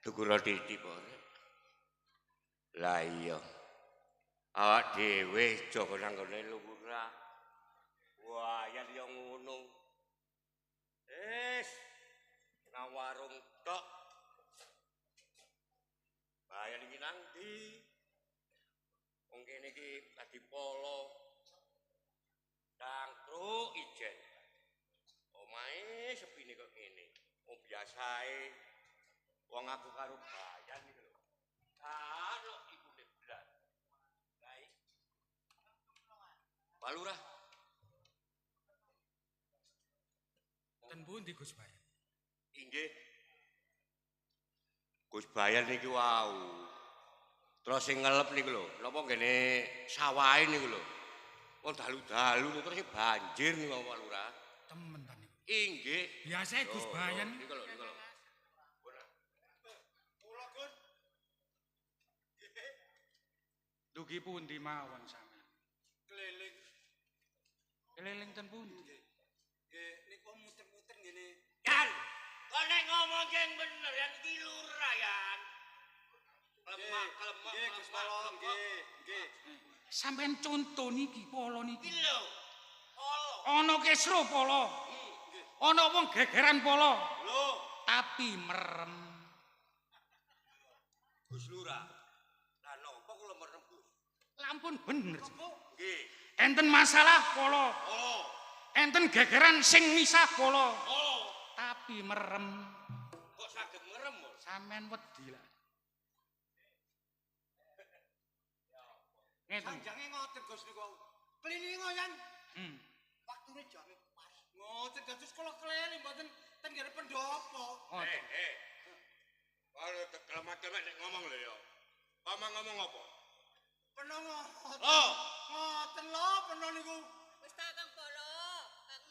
S1: Tuku roti iki, Pak. Lah iya. Awak dhewe aja nang-ngone lurah. Wah, ya ngono. Nang warung tok. Bayar iki nang ndi? Wong kene iki tadi polo. Dangkruk ijen. Omahe sepine kok ngene. Oh biasae. Wong aku karo bayan iki lho. Karo iku nek blas. Baik. Pak Lurah.
S7: Ten pundi Gus Bayan?
S1: Inggih. Gus Bayan niki wau. Terus sing ngelep niku lho, napa ngene sawahe niku lho. Wong dalu-dalu terus banjir niku Pak Lurah.
S7: Temen ta niku.
S1: Inggih.
S7: Biasane Gus Bayan
S1: Niku lho.
S7: Dugi pundi mawon sampean?
S5: Keliling.
S7: Keliling ten pundi?
S5: Nggih, niku muter-muter ngene.
S1: Yan, kok nek ngomong yang bener yang iki lurah yan. Kelemak.
S5: Nggih, Gus Polo, nggih.
S7: Sampean contoh niki polo niki.
S1: Iki lho. Polo.
S7: Ana kesro polo. Ana wong gegeran polo.
S1: Lho,
S7: Tapi merem.
S1: Gus Lurah. Lah napa kula merem Gus?
S7: Lampun bener.
S1: Nggih.
S7: Enten masalah polo.
S1: Polo.
S7: Enten gegeran sing misah polo.
S1: Polo.
S7: Tapi merem.
S1: Kok saged merem, Mas?
S7: Sampean wedi lah. Ngeten.
S5: Sanjange ngoten Gus niku. Kliningo yan. Waktune jame pas. Ngoten dados kula keliling mboten ten ngene pendopo.
S1: Kalau kelemak-kelemak nek ngomong lho ya. Ngomong apa?
S5: Peno ngoten.
S1: Oh.
S5: Ngoten lho peno niku.
S6: Wis ta Kang Polo, Kang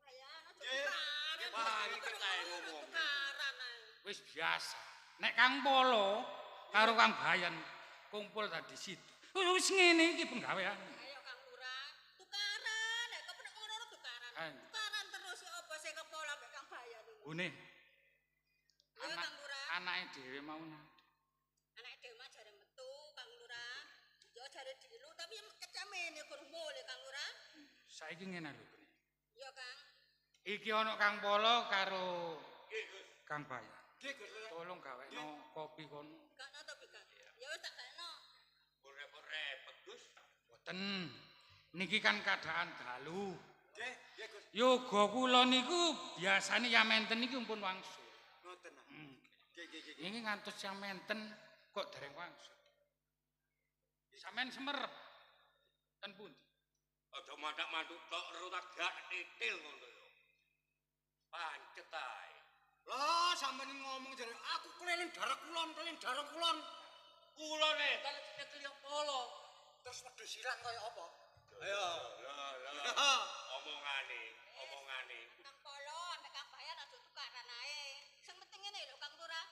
S6: Bayan aja
S5: Nggih.
S6: tukaran.
S1: Wah, iki kae ngomong.
S6: Tukaran ae.
S7: Wis biasa. Nek Kang Polo karo Kang Bayan kumpul tadi situ. Wis ngene iki penggawean.
S6: Ayo Kang Lurah, tukaran. Nek kok ngono tukaran.
S7: Ayo.
S6: Tukaran terus ya apa sing Kang Polo ambek Kang Bayan niku.
S7: Gune.
S6: Ayo Kang Lurah.
S7: Anake dhewe mau nang.
S6: Anak dhewe mah jare metu Kang Lurah. Yo jare dilu tapi yang kecamene kurang boleh Kang Lurah.
S7: Saiki ngene lho, Gune.
S6: Yo Kang.
S7: Iki ana Kang Polo karo
S1: Nggih, Gus.
S7: Kang Bayan.
S5: Nggih Gus.
S7: Tolong gawekno kopi kono.
S6: Gak nonton bi Kang. Ya wis tak gaekno.
S1: Repot-repot, Gus.
S7: Boten. Niki kan keadaan dalu.
S5: Nggih, nggih Gus.
S7: Yoga kula niku biasane yamenten niki pun wangsul.
S5: Ngoten. Nggih.
S7: Ini ngantos yamenten kok dereng wangsul. Sampeyan semerep. Ten pundi?
S1: Aja mandak-manduk tok rutak gak titil ngono lho. Pancet ae.
S5: Lah sampeyan ngomong jare aku keliling daerah kulon.
S1: Kulone kan nyekel polo.
S5: Terus wedhus silang kaya apa?
S1: Ayo, lah. Omongane.
S6: Kang Polo ambek Kang Bayan aja tukaran ae. Sing penting ngene lho Kang Lurah.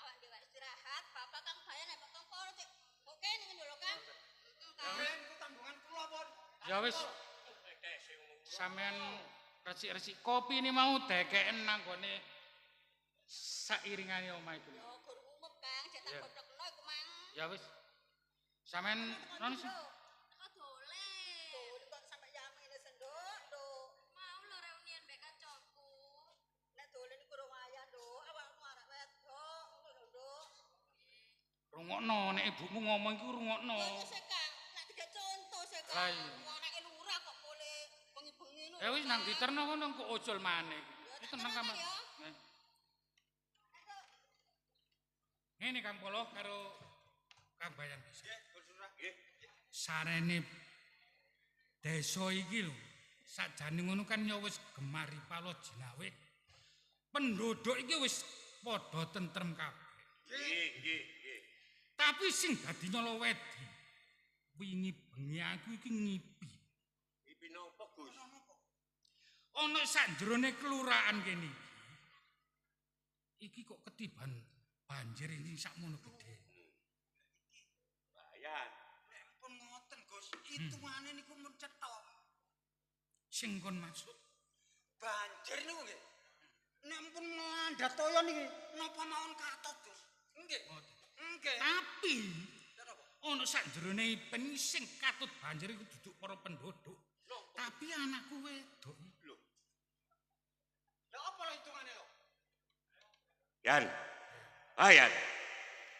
S6: Awak dhewe istirahat, Bapak Kang Bayan ambek Kang Polo cek. Oke ngene lho Kang. Kang.
S5: Niku tanggungan kula pun.
S7: Ya wis. Sampeyan resik-resik kopi ini mau dekeken nang gone sairingane omah iku.
S6: Yo gur umum Kang, cek tak godhokno iku mang.
S7: Ya wis. Sampeyan non sih.
S6: Kok doleh. Kok sampe jam ngene sendok, Nduk. Mau lho reunian mbek kancaku. Nek dolen iku ora wayah, Nduk. Awakmu arek wedok, ngono lho, Nduk.
S7: Rungokno nek ibumu ngomong iku rungokno.
S6: Ya wis Kang, nek tiga contoh sih
S7: Lah
S6: Kang.
S7: iya.
S6: Wong anake lurah kok boleh bengi-bengi lho.
S7: Ya wis nang diterno ngono kok ojol maneh. Wis tenang kamar. Ngene Kang Polo karo Kang Bayan.
S1: Nggih.
S7: Sarene desa iki lho. Sakjane ngono kan ya wis gemari palo jinawe. Penduduk iki wis padha tentrem kabeh.
S1: Nggih.
S7: Tapi sing dadi nyolo wedi. Wingi bengi aku iki ngipi.
S1: Ngipi napa, Gus?
S7: Ana sak jerone kelurahan kene iki. Iki kok ketiban banjir ini sakmono gedhe.
S1: Bayan.
S5: Nek pun ngoten Gus, hitungane niku mun cetok.
S7: Sing kon maksud
S5: Banjir niku nggih. Nek pun melandhat toya niki napa mawon katut, Gus. Nggih. Nggih.
S7: tapi ana sak jerone ipen sing katut banjir iku duduk para penduduk. Tapi anakku wedok.
S1: Lho.
S5: Lah apa lho hitungane lho?
S1: Yan. Yan.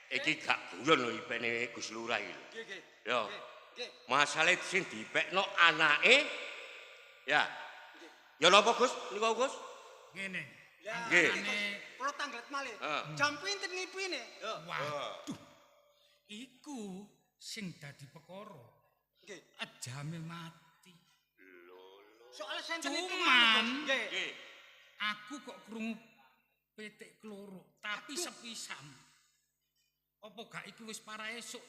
S1: Iki gak guyon lho ipene Gus Lurah iki lho.
S5: Nggih.
S1: Yo.
S5: Nggih.
S1: Masalah sing dipekno anake ya. Ya napa Gus? Niku Gus?
S7: Ngene.
S5: Lah,
S1: Nggih.
S5: kula tanglet malih.
S1: Heeh.
S5: Jam pinten ngipine?
S7: Waduh. Iku sing dadi perkara.
S5: Nggih.
S7: Ajame mati.
S5: Soale senten
S7: Cuman
S5: Nggih.
S1: Nggih.
S7: aku kok krungu petik kloro, tapi sepisan. Apa gak iku wis para esuk?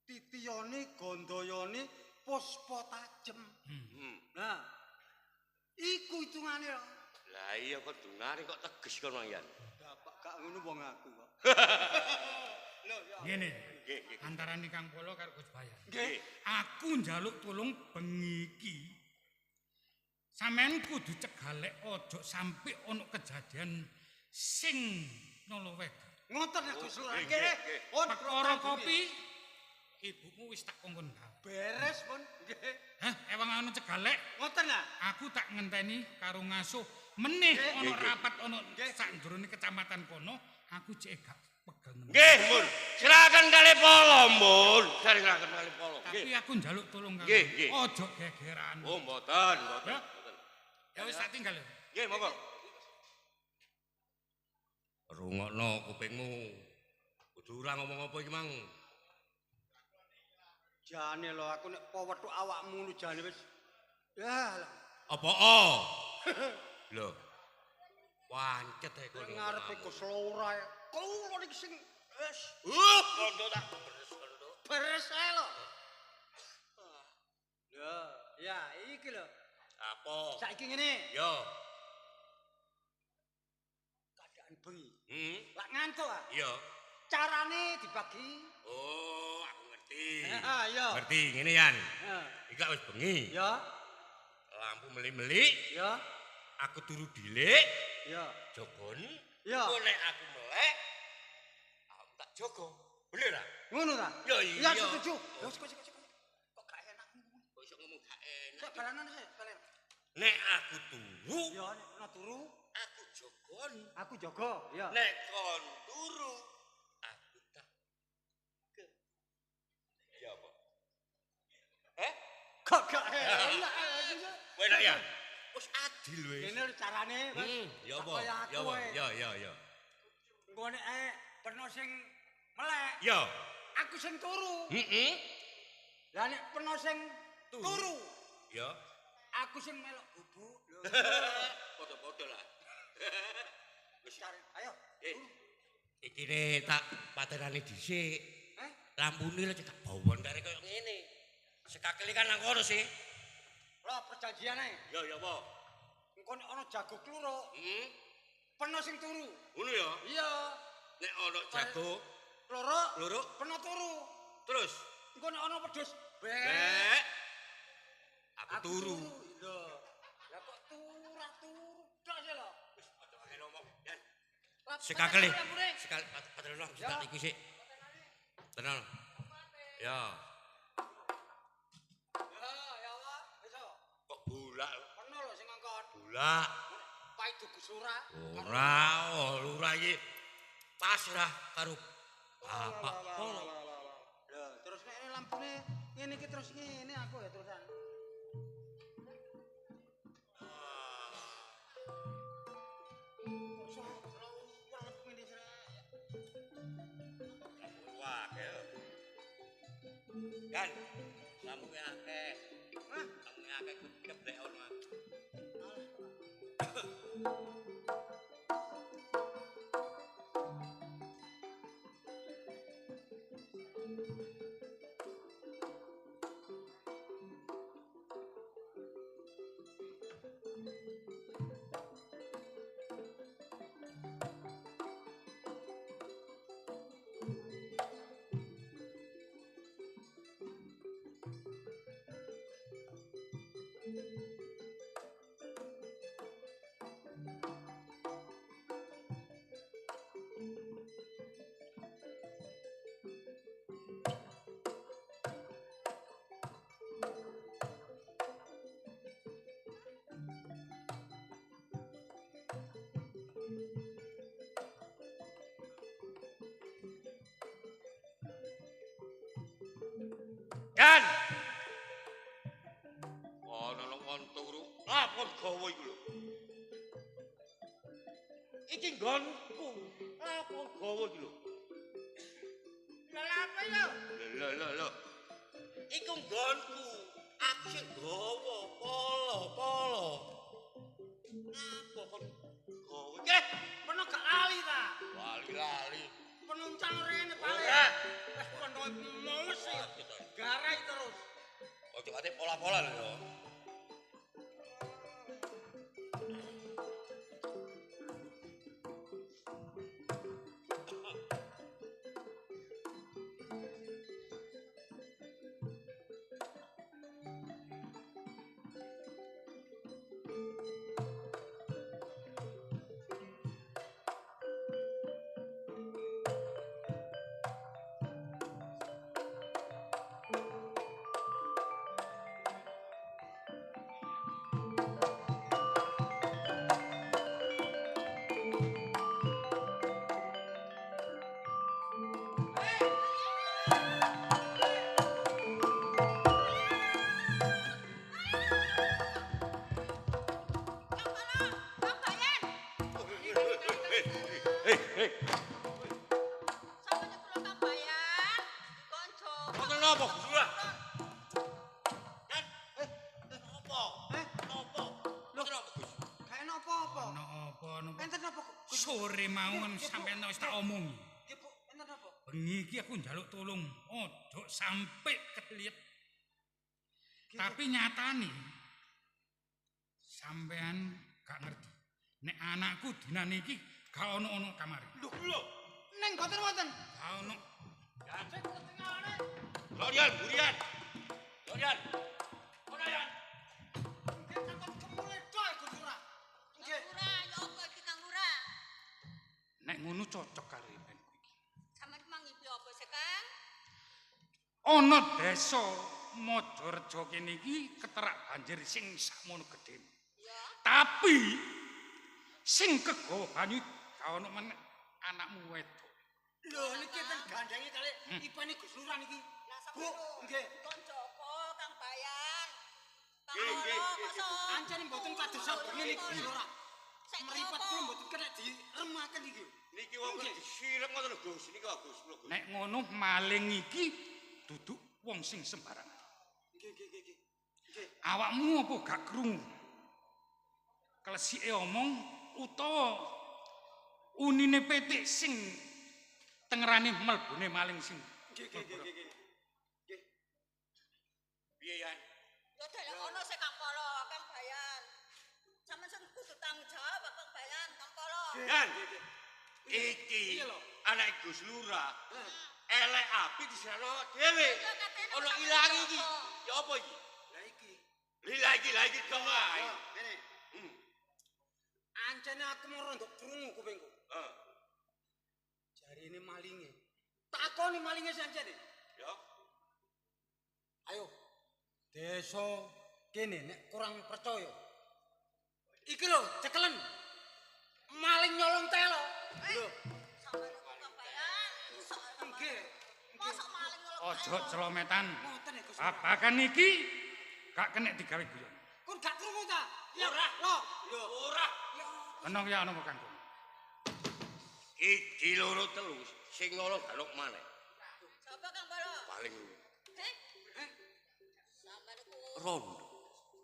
S5: Titiyane gandayane puspa tajem. Nah. Iku hitungane lho.
S1: Lah iya kok dungane kok teges kon Mang Yan.
S5: Bapak gak ngono wong aku kok.
S7: Ngene.
S1: Nggih, nggih.
S7: Antarane Kang Polo karo Gus Bayan.
S1: Nggih.
S7: Aku njaluk tulung bengi iki. Sampeyan kudu cegalek aja sampe ana kejadian sing nolowek.
S5: Ngoten ya Gus Lurah.
S1: Nggih,
S5: Nggih.
S1: nggih.
S5: Pun
S7: Perkara kopi ibumu wis tak kongkon gawe.
S5: beres pun. Nggih.
S7: Hah, ewang anu cegalek
S5: Ngoten ya.
S7: aku tak ngenteni karo ngasuh meneh ana
S1: nggih.
S7: rapat ana sak jroning kecamatan kono aku cek gak pegel nemen.
S1: Nggih, Mun. Silakan kali Polo, Mun. Silakan kali Polo.
S7: Tapi
S1: Nggih.
S7: aku njaluk tulung karo.
S1: Nggih, nggih.
S7: Aja gegeran.
S1: Oh, mboten, mboten.
S7: Ya. Ya wis tak tinggal.
S1: Nggih, monggo. Rungokno kupingmu. Kudu ora ngomong apa iki, Mang.
S5: Jane lho aku nek powethuk awakmu nu jane wis. Ya lah.
S1: Apa o? Lho. Wancet ae kono.
S5: Ngarepe Gus Lurah. Kulo niki sing wis
S1: Kondo tak beres kondo.
S5: beres ae lho. Ya, iki lho.
S1: Apa?
S5: Saiki ngene,
S1: Yo.
S5: keadaan bengi.
S1: Hmm.
S5: Lak ngantuk ah.
S1: Yo.
S5: Carane dibagi.
S1: Oh, aku ngerti.
S5: Iya.
S1: Ngerti ngene Yan.
S5: Heeh.
S1: Iki wis bengi.
S5: Ya,
S1: Lampu meli-meli,
S5: ya,
S1: aku turu dhilik,
S5: ya.
S1: jogon.
S5: Ya.
S1: Engko nek aku melek, aku tak jogo. Bener ah?
S5: Ngono ta?
S1: Ya iya.
S5: Ya setuju. Ya kok gak enak ngono.
S1: Kok iso ngomong gak enak?
S5: Sik balanan sik, balen.
S1: Nek aku turu,
S5: Ya nek ana turu,
S1: aku jogon.
S5: aku jaga, ya.
S1: Nek kon turu, aku tak ke. Ya apa?
S5: Kok gak enak.
S1: Enak ya? Wis adil wis.
S5: Kene carane Mas.
S1: Ya apa?
S5: Kaya
S1: Ya
S5: aku
S1: apa?
S5: wae.
S1: Ya.
S5: Engko nek peno sing melek,
S1: Ya.
S5: aku sing turu.
S1: Heeh.
S5: Lah nek peno sing turu,
S1: Ya.
S5: aku sing melok bubuk. Lho.
S1: Podo-podo lah. Wis
S5: Cari, ayo.
S1: iki ne tak patenane dhisik.
S5: Eh?
S1: Lampune lek tak bawon kare koyo ngene. Sekakeli kan nang kono sih.
S5: Lah perjanjian ae.
S1: Ya apa?
S5: Engko nek ana jago kluruk,
S1: Hmm.
S5: peno sing turu.
S1: Ngono ya.
S5: Iya.
S1: Nek ana jago
S5: Kluruk,
S1: luruk
S5: peno turu.
S1: terus
S5: Engko nek ana wedhus,
S1: bek aku turu.
S5: Lho. Lah kok turu tok sih lho.
S1: Wis aja ae ngomong. Yan.
S5: Lah,
S1: Sekakeli.
S5: lampune.
S1: Sekali patenane
S5: Ya.
S1: tak iki sik. Tenang. Ya.
S5: Ya Allah, wis kok.
S1: Kok bulak
S5: Peno lho sing ngongkon.
S1: bulak.
S5: Paidu Gus Lurah.
S1: Ora, lurah iki pasrah karo bapak. Oh.
S5: Lho, terus nek lampune ngene iki terus ngene aku ya terusan.
S1: Wah, kan lampunya akeh. Lampunya akeh keblek ono. Kan. Ono nang turu. Lapor gawa iku lho. Iki nggonku. Lapor gawa iki lho.
S5: Lah apa yo?
S1: Lho. Iku nggonku. Aku sing gawa polo. Napa kon gawa? Nggih,
S5: Peno gak lali ta?
S1: lali.
S5: Penuncang rene paling.
S1: Ora.
S5: Wis kono mesti garai terus.
S1: Ojo ate pola-pola lho ya.
S7: sore mau kan sampeyan wis tak omongi.
S5: Nggih, Bu. Enten apa?
S7: Bengi iki aku njaluk tolong, ojo sampe keteliet. Tapi nyatane sampean gak ngerti. Nek anakku dinane iki gak ono kamare.
S5: Lho. Neng boten wonten.
S7: Gak ono.
S3: Cek tengahane.
S1: Lorian, Burian. Lorian. Ono Yan.
S3: Nggih takon kemule doe Gus Lurah. Nggih.
S6: Lurah, ya apa iki Kang Lurah?
S7: Nek ngono cocok karo impenku iki.
S6: Sampeyan mangipi apa sih, Kang?
S7: Ana desa Majareja kene iki keterak banjir sing sakmono gedhe.
S6: Ya.
S7: Tapi sing kegawa banyu gak ono meneh anakmu wedok.
S5: Lho niki ten gandengi kali ipane Gus Lurah niki.
S6: Nah,
S5: Bu, nggih.
S6: Kon Joko, Kang Bayan. Kang
S1: Nggih,
S6: Loro,
S1: nggih,
S6: masa.
S5: Ancen mboten kados sabene niki Gus Lurah.
S6: Sik
S5: Mripat
S6: apa?
S5: kuwi mboten kena diremaken iki.
S1: Niki wong disirep ngoten lho, Gus. Niki Gus.
S7: Nek ngono maling iki duduk wong sing sembarangan.
S5: Nggih.
S7: Awakmu apa gak krungu? Klesike omong utawa unine petik sing tengerane mlebune maling sing.
S5: Nggih.
S1: Piye Yan?
S6: Ya delok ono sik Kang Polo, Kang Bayan. Sampeyan sing kudu tanggung jawab Kang Bayan, Kang Polo.
S1: Yan. Iki anak Gus Lurah. Elek api disana dhewe. Ono ilang iki. Ya apa iki?
S5: Lah iki.
S1: Lah iki kemae.
S5: Ngene. Ancene aku mau rondok krungu kupingku.
S1: Heeh.
S5: Jarine malinge. Takoni malinge sancene.
S1: Ya.
S5: Ayo. Desa kene nek kurang percaya. Iki lho cekelen. Maling nyolong telo. Lho.
S6: Sampeyan Kang Bayan.
S5: Nggih.
S6: Mosok maling ngono.
S7: Ojo celometan.
S5: Ngoten ya Gus.
S7: Babakan iki gak kena digawe guyon.
S5: Kon gak krungu ta?
S1: Ora.
S5: Lho.
S1: Ora.
S7: Ana ya ana kok Kangkung.
S1: Iki loro telu sing nolong galuk maneh.
S6: Sapa Kang Polo?
S1: Paling
S6: Sampeyan iku
S1: rondo.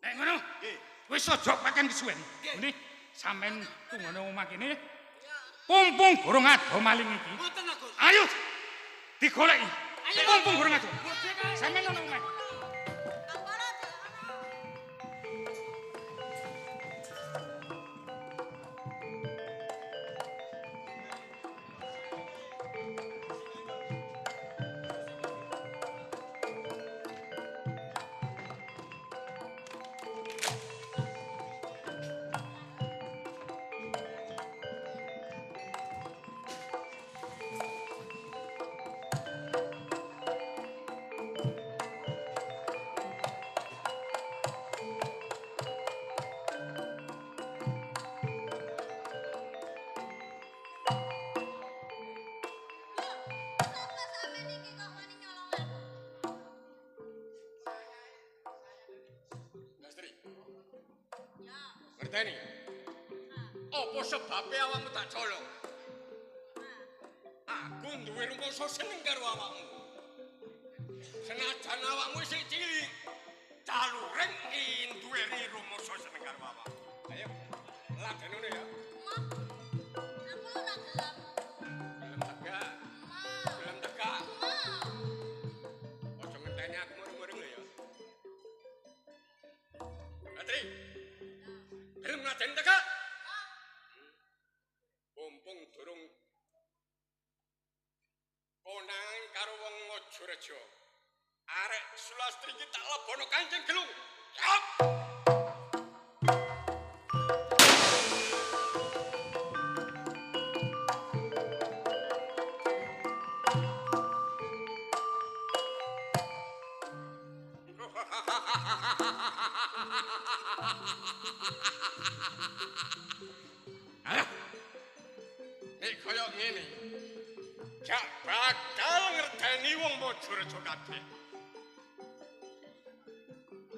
S7: Nek ngono, wis aja pakan kesuwen. Ngene sampean tungone omah kene. Pumpung gorong ado maling iki.
S5: Ngoten lho Gus.
S7: Ayo digoleki. Pumpung gorong ado. Sampeyan ono omah.
S6: Kang Polo ono. Sapa sampeyan iki kok wani nyolong aku?
S1: Lastri,
S6: Ya.
S1: ngerteni? Apa sebabe awakmu tak colong? Aku duwe rumangsa seneng karo awakmu. Senajan awakmu isih cilik, calureng duweni rumangsa seneng karo awakmu. Ayo, ladenone ya.
S6: Aku ora gelem.
S1: Gelem tegak,
S6: Mau.
S1: gelem tegak.
S6: Mau.
S1: Aja ngenteni aku murung-murung lho ya. Lastri, gelem ngladeni tegak? Mumpung durung konangan karo wong Majareja. Arek Sulastri iki tak lebono Kanjeng Gelung. Yap. Alah. Nek kaya ngene. Gak bakal ngerteni wong Majareja kabeh.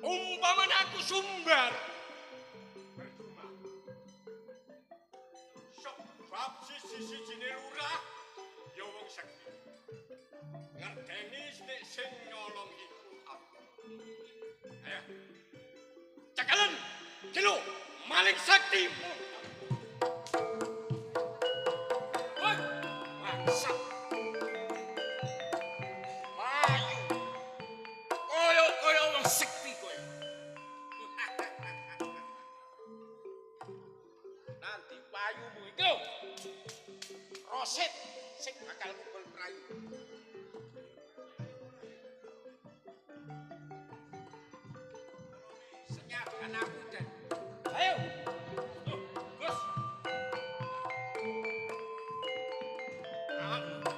S1: Umpamane aku sumbar. Percuma. Sebab siji-sijine lurah ya wong sakti. Ngerteni nek sing nyolong iku aku. Ayo. Cakalan. Kilo maling sakti. Sak. Ayo. Koyo wong sekti kowe. Nanti payumu iki lho. Roset sing bakal kumpul prayu. Senyapkan aku dan. Ayo. Loh, Gus. Awakmu.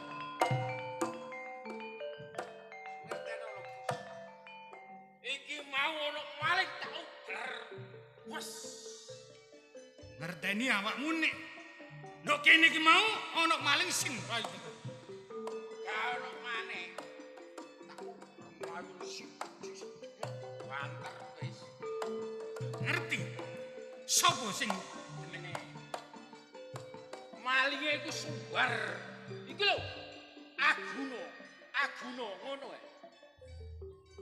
S1: Ngerteno lho, Gus. Iki mau ono maling tak uber. Wes.
S7: Ngerteni awakmu nek ndok kene iki mau ana maling sing rayu.
S1: Gak ono maneh. Mayu sing banter wis.
S7: Ngerti? Sopo sing
S1: Jenenge malinge iku Sumbar. Iki lho. Aguno ngono ae.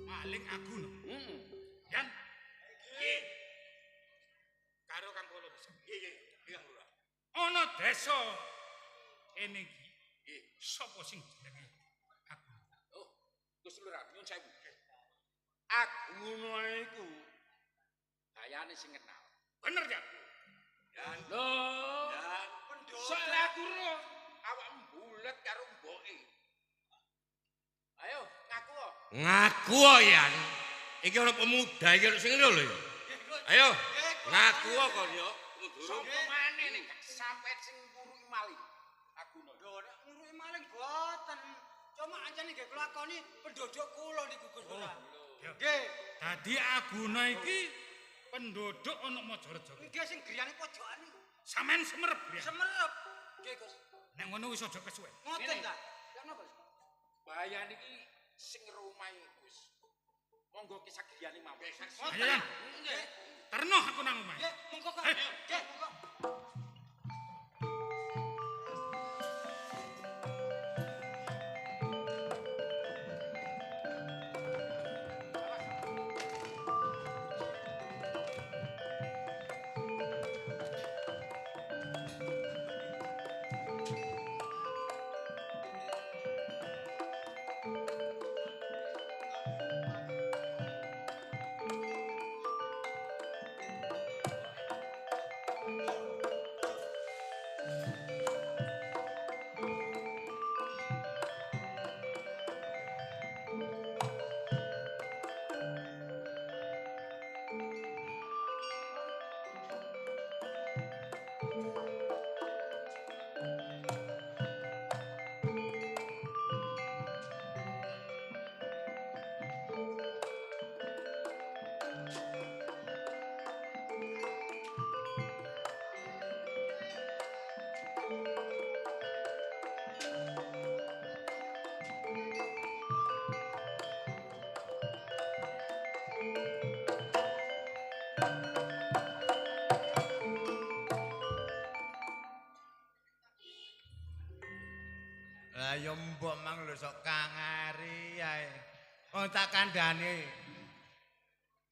S7: maling Aguno.
S1: Heeh.
S7: Yan
S1: Nggih.
S7: karo Kang Kolo desa.
S1: Nggih, Kang Lurah.
S7: Ana desa kene iki.
S1: Nggih.
S7: Sopo sing jenenge Aguno?
S1: Oh, Gus Lurah, nyuwun sewu. Aguno iku gayane sing kenal.
S7: Bener ya?
S1: Dan lho, soal aku roh, awak mbulet karo mboke. Ayo, ngaku kok.
S8: Ngaku ya. Iki ana pemuda iki sing ngono lho. Ayo, ngaku kok yo.
S1: Sopo maneh nek sampe sing nguruki maling? Aguno.
S3: Lho, nek nguruki maling boten. Cuma ancane nggih kula lakoni penduduk kula niku Gus Lurah. Nggih,
S7: Dadi Aguno iki penduduk ana Majarejo.
S3: nggih sing griyane pojokan niku.
S7: Sampeyan semerep ya.
S3: Semerep. Nggih, Gus.
S7: Nek ngono wis aja kesuwen.
S3: Ngoten
S1: Ngene.
S3: ta? Ya napa?
S1: Bahaya niki sing rumahe Gus. Monggo kisah griyane mawon.
S7: Ayo Yan.
S3: Nggih.
S7: Terno aku nang omah.
S3: Nggih, monggo Kak.
S7: Ayo.
S3: Nggih, monggo.
S4: Lah ya mbok mang lho sok kangari ae. Wong tak kandhane.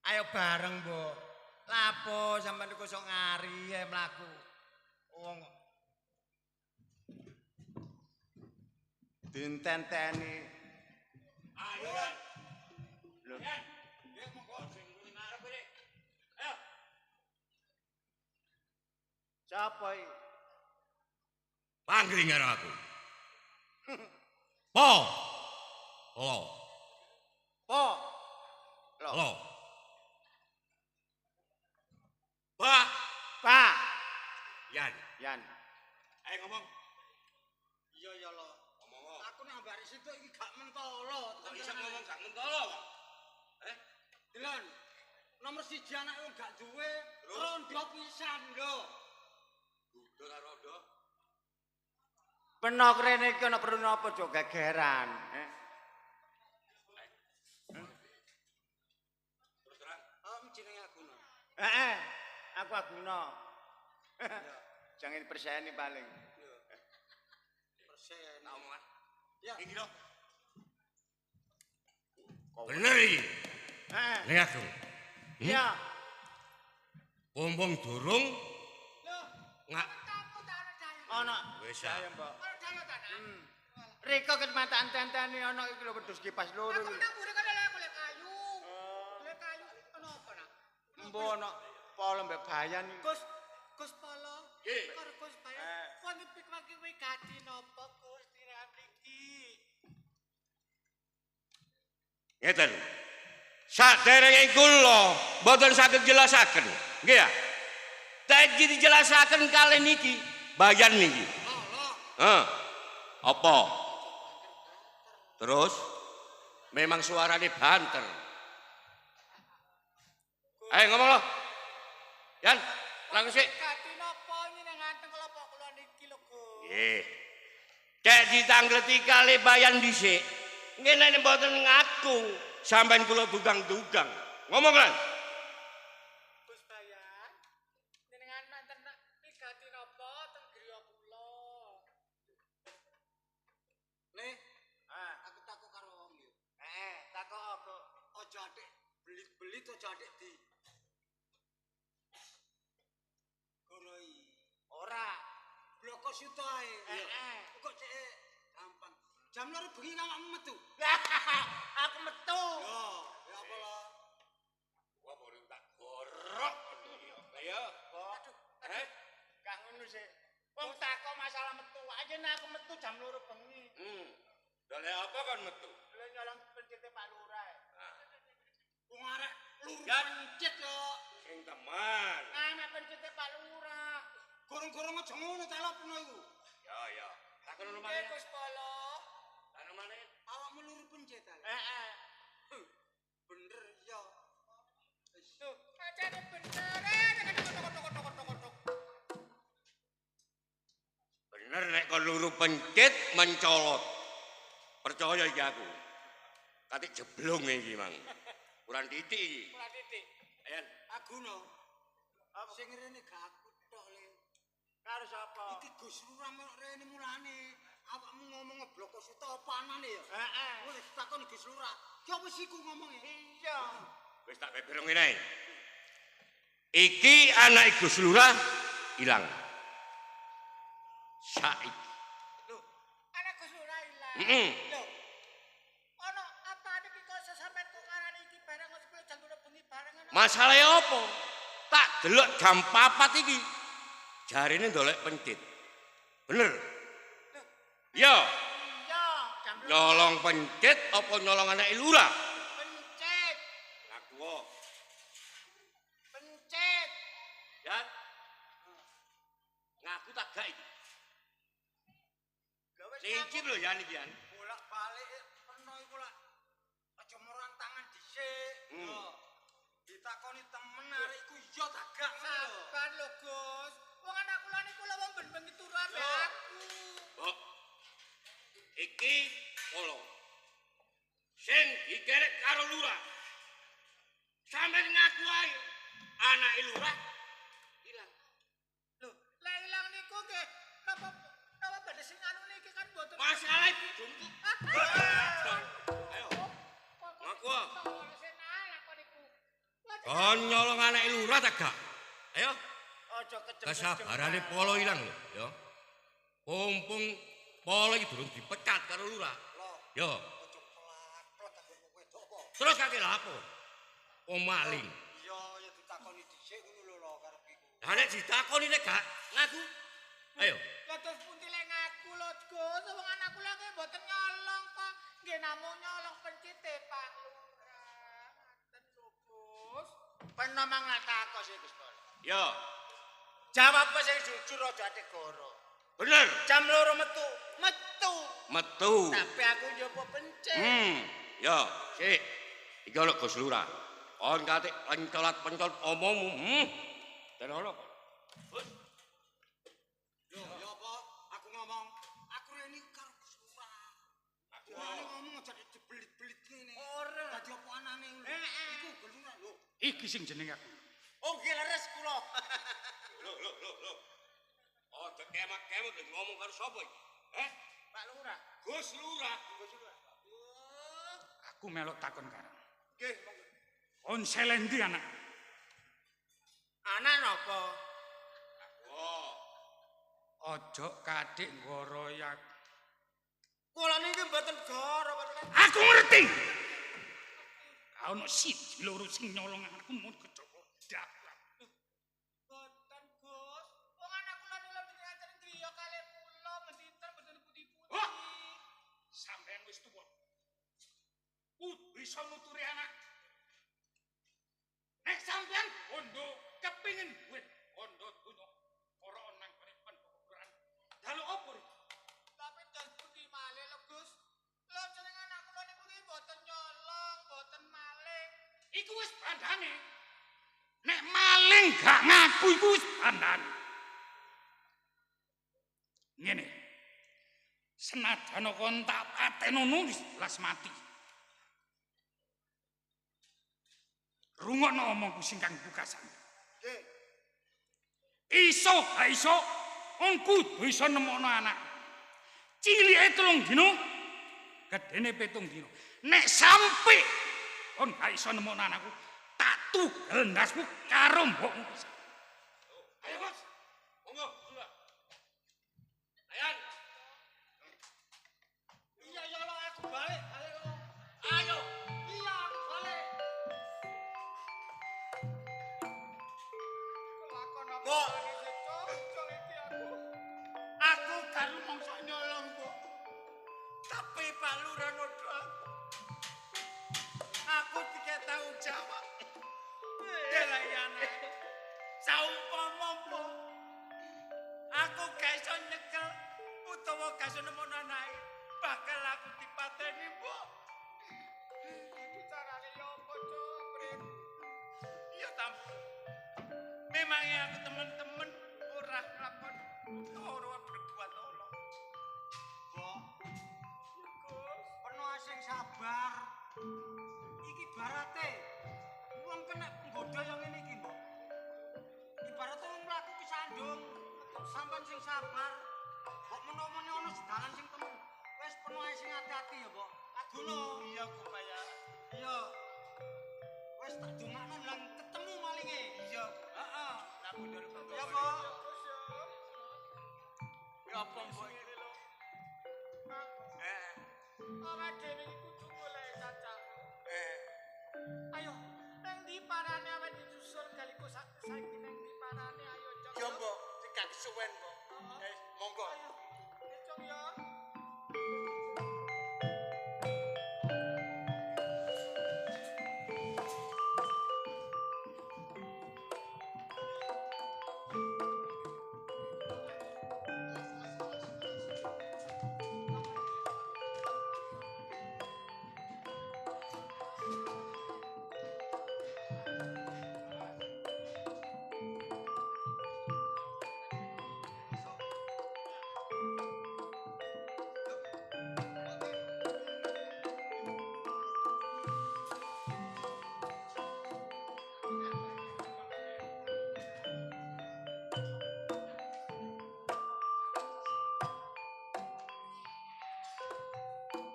S4: Ayo bareng, Mbok. Lapo sampean niku sok ngari ae mlaku. Wong dintenteni.
S1: Ayo.
S4: Lho,
S1: Nggih, monggo sing ngene ngarep iki. Ayo.
S4: sapa iki?
S8: Panggring karo aku. Po. Lo.
S4: Po.
S8: Lo. Pak.
S4: Pak.
S8: Yan.
S4: Yan.
S1: Ayo ngomong.
S3: Iya ya lo.
S1: Ngomong.
S3: Aku nek mbari situ iki gak mentolo.
S1: Kok bisa ngomong gak mentolo kok?
S3: Dilan. Nomor 1 anak wong gak duwe, rondo pisan lho.
S1: Udo karo rondo.
S4: Penok rene iki ana perlu napa jo gegeran,
S1: Terus terang.
S3: Jenenge Aguno.
S4: Heeh, aku Aguno. Jangan perseni paling.
S3: Persen.
S1: Tak omongan.
S3: Ya.
S1: Iki lho.
S8: Bener iki.
S4: Heeh.
S8: Ning aku.
S4: Iya.
S8: Pompong durung
S3: Lho,
S8: ngak
S3: kamu tak ada daya.
S4: Ana.
S8: Wis
S4: saya,
S8: ya.
S4: Mbak.
S3: Ora dalu ta, Nak?
S4: Rika ket mata anteni ana iki lho wedhus kipas loro.
S3: Aku nang mburi kan lek golek kayu. Golek kayu ono apa, Nak?
S4: Mbok ana polo mbek bayan iki.
S3: Gus Polo.
S8: Nggih.
S3: Karo Gus Bayan. Wong iki wagi wigati napa Gus tirak mriki?
S8: Ngeten. Saderenge kula mboten saged jelasaken. Nggih ya. Dadi dijelasaken kali niki bayan niki. Apa? Terus memang suarane banter. Ayo ngomong lo. Yan, langsung sik.
S3: Wigati napa nyenengaken kelompok kula niki lho, Gus?
S8: Nggih. Cek ditangleti kali bayan dhisik. Ngene mboten ngaku. Sampeyan kula dugang-dugang. Ngomong kan?
S3: Gus Bayan. Jenengan manten wigati napa teng griya kula? Le, aku takok karo wong iki. Takok aku. Aja atik belit-belit aja atik di. Goroi. Ora. Bloko suto ae. Kok cek gampang. Jam 2 bengi awakmu metu. Aku metu. Yo, ya apa lo?
S8: Wah, baru tak gorok. Ayo.
S3: Aduh,
S4: Gak ngono sih. Wong takok masalah metu aja nek aku metu jam 2 bengi.
S8: Dole apa kan metu?
S4: Lha nyolong pencete Pak Lurah.
S3: wong arek luru
S8: Jan.
S3: pencet yo.
S8: Sing teman.
S4: Ana pencete Pak Lurah.
S3: Gorong-gorong aja ngono telepono iku.
S8: Ya. Takon
S3: Oke,
S8: rumane.
S3: Gus Polo.
S8: Takon rumane.
S3: Awakmu luru pencet ae. Bener ya.
S4: Tuh, ajane bener. Tok.
S8: Bener nek kon luru pencit mencolot. Percaya iki aku. Katik jeblong iki, Mang. Kurang titik iki.
S3: Ora titik.
S8: Ayan.
S3: Aguno. Sing rene gak aku tok le.
S4: Karo sapa?
S3: Iki Gus Lurah melok rene mulane. Awakmu ngomong ngeblok suta apa anane ya? Wis takon Gus Lurah. Ki wis iku ngomonge.
S4: Iya.
S8: Wis tak beberong ngene. Iki anak Gus Lurah ilang. Saiki.
S3: Anak Gus Lurah ilang.
S8: Heeh.
S3: Lho. Ono apa iki kok sampean kok ngarani iki barang kok sepuluh jam udah bengi barang ana.
S8: Masalahe apa? Tak delok jam 4 iki. Jarine ndolek pencit. Bener. Yo,
S4: Iya, jam
S8: nyolong pencit apa nyolong anak lurah?
S4: pencet.
S8: Ngaku.
S4: Pencet.
S8: Ya. Ngaku tak gak iki.
S4: Lho wis
S8: Cincin lho ya niki yan.
S3: Bolak-balik peno iku lak aja merang tangan dhisik. Yo. Ditakoni temen arek iku iya tak gak ngono lho.
S4: sabar lho, Gus. Wong anak kula niku lho wong ben-ben turu ambek
S8: Yo.
S4: aku.
S8: Oh. Iki polo. Sing dikerek karo lurah. Sampeyan ngaku ae anak lurah ilang.
S4: Lho, lah ilang niku nggih napa badhe sing anu niki kan mboten
S8: Masalah bojomu. Ayo. Ngaku. Kon nyolong anak lurah tak gak? Ayo.
S4: Aja kecepet.
S8: Kesabarane polo ilang lho, ya. Mumpung polo iki durung dipecat karo lurah. Yo.
S3: Aja plak-plak karo wong wedok apa.
S8: Terus kake lapo? Maling.
S3: Iya, ya ditakoni dhisik ngono lho karep iku.
S8: Lah nek ditakoni nek gak ngaku. Ayo.
S4: Lah terus pundi lek ngaku lho, Gus. Wong anak kula nggih mboten nyolong kok. Nggih namung nyolong pencite Pak Lurah. Ngaten lho, Gus. Peno mangat takos iki, Gus Pol.
S8: Yo.
S4: Jawab sing jujur aja ate goro.
S8: Bener.
S4: Jam 2 metu. Metu.
S8: Metu.
S4: Tapi aku njopo pencet.
S8: Yo, sik. Iki ana Gus Lurah. Kon kate pencolat-pencolat omongmu. Dan ono kok.
S3: Yo, ya apa? Aku ngomong, aku rene karo Gus Lurah. Aku ngomong aja dibelit-belit ngene.
S4: Ora.
S3: Dadi apa anane ngono. Iku Gus Lurah lho.
S7: Iki sing jenenge aku.
S3: Oh, nggih leres kula.
S8: Loh. Oh, kemak-kemak ngomong karo sapa iki?
S4: Pak Lurah.
S8: Gus Lurah.
S7: Aku melok takon karo.
S3: Nggih,
S7: On selendi anak.
S4: Anak napa?
S8: Oh.
S7: Ojo kadhik ngoroyak.
S4: Kula niki mboten goro, Pak.
S7: Aku ngerti. Ono siji loro sing nyolong aku mun kecoko dalan.
S3: Boten, Gus. Wong anak kula niku lebih ngajar griya kalih kula mediter boten putih-putih.
S7: Oh, sampean wis tuwa. Bisa nuturi anak. Nek sampean bondo kepingin duit, bondo dunya ora nang kene pendokuran. Dalu opo?
S3: Tapi dan pundi malih lho, Gus. Lho jeneng anak kula niku ki boten nyolong, boten maling.
S7: Iku wis bandane. Nek maling gak ngaku iku wis bandane. Ngene. Senajan kon tak patenono wis las mati. Rungokno omongku sing kang bukasan.
S4: Nggih.
S7: Iso, ha iso. On kudu iso nemokno anak. Cilike 3 dino, gedene 7 dino. Nek sampe on gak iso nemokno anakku, tak tugel ndasmu karo mbokmu.
S8: Ayo, Bos. Monggo, monggo. Ayan.
S3: Iya, ya Allah aku balik. Ayo. Iya, aku balik. Kelakon apa
S4: Mbok.
S3: ini cocok iki aku.
S4: Aku kan mongso nyolong, Bu. Tapi Pak Lurah nuduh aku. Aku tidak tahu jawab. Delayana. Saumpama apa? Aku gak iso nyekel utawa gak iso nemono anake. Bakal aku dipateni, Bu.
S3: Iki carane ya apa, Cok? Prit?
S4: Iya, Tampu. Memang aku teman-teman ora nglakon ora berbuat Allah.
S3: Mbok. Penuh sing sabar. Iki barate wong kena nggodha yang ngene iki, Mbok. Ibarate wong mlaku ki sandung, sampean sing sabar. Kok menawa ono sedalan sing temen. Wis penuh sing hati-hati ya, Mbok. Adono.
S4: Iya, Gumaya.
S3: Iya. Wis tak dongakno lan ketemu malinge.
S4: Iya.
S3: Heeh.
S4: Aku ndol monggo.
S3: Ya, Mbok.
S4: Ya apa, Mbok?
S3: Awak dhewe iki kudu mulai cacamu.
S4: Eh.
S3: Ayo, nang ndi parane awak disusul galiko saiki nang ndi parane ayo Cok.
S4: Ya, Mbok, dikak suwen, Mbok. Monggo.
S3: Ayo. Cok ya.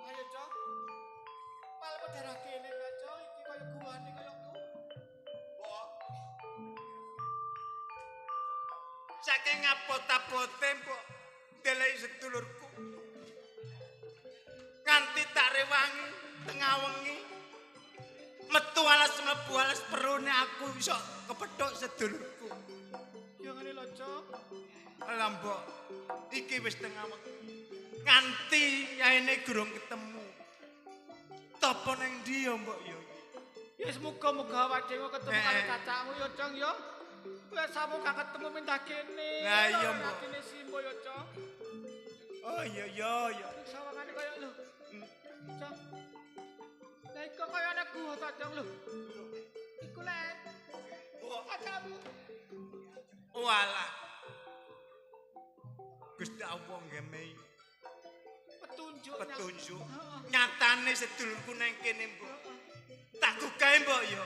S3: Ayo Cok. Pal pedara kene ya Cok, iki kaya guwane kaya ku.
S4: Mbok. Saking apot-apote, Mbok, delai sedulurku. Nganti tak rewangi tengah wengi. Metu alas mlebu alas perune aku iso kepethuk sedulurku.
S3: Ya ngene lho Cok.
S4: Lah, Mbok, iki wis tengah wengi. Nganti yaene durung ketemu. Topo nang ndi ya, Mbok ya?
S3: Ya semoga-moga awak dhewe ketemu karo cacakmu ya Cok ya. Wis sampun gak ketemu minta kene.
S4: Lah, iya, Mbok.
S3: Kene Simbo ya Cok.
S4: Oh iya iya iya.
S3: Sawangane kaya lho. Cok. Lah iku kaya anak gua ta Cok lho. Iku lek. Cacakmu.
S4: Walah. Gusti Allah ngemehi
S3: Petunjuk.
S4: petunjuk.
S3: Heeh.
S4: Nyatane sedulurku nang kene, Mbok. Tak gugahe, Mbok ya.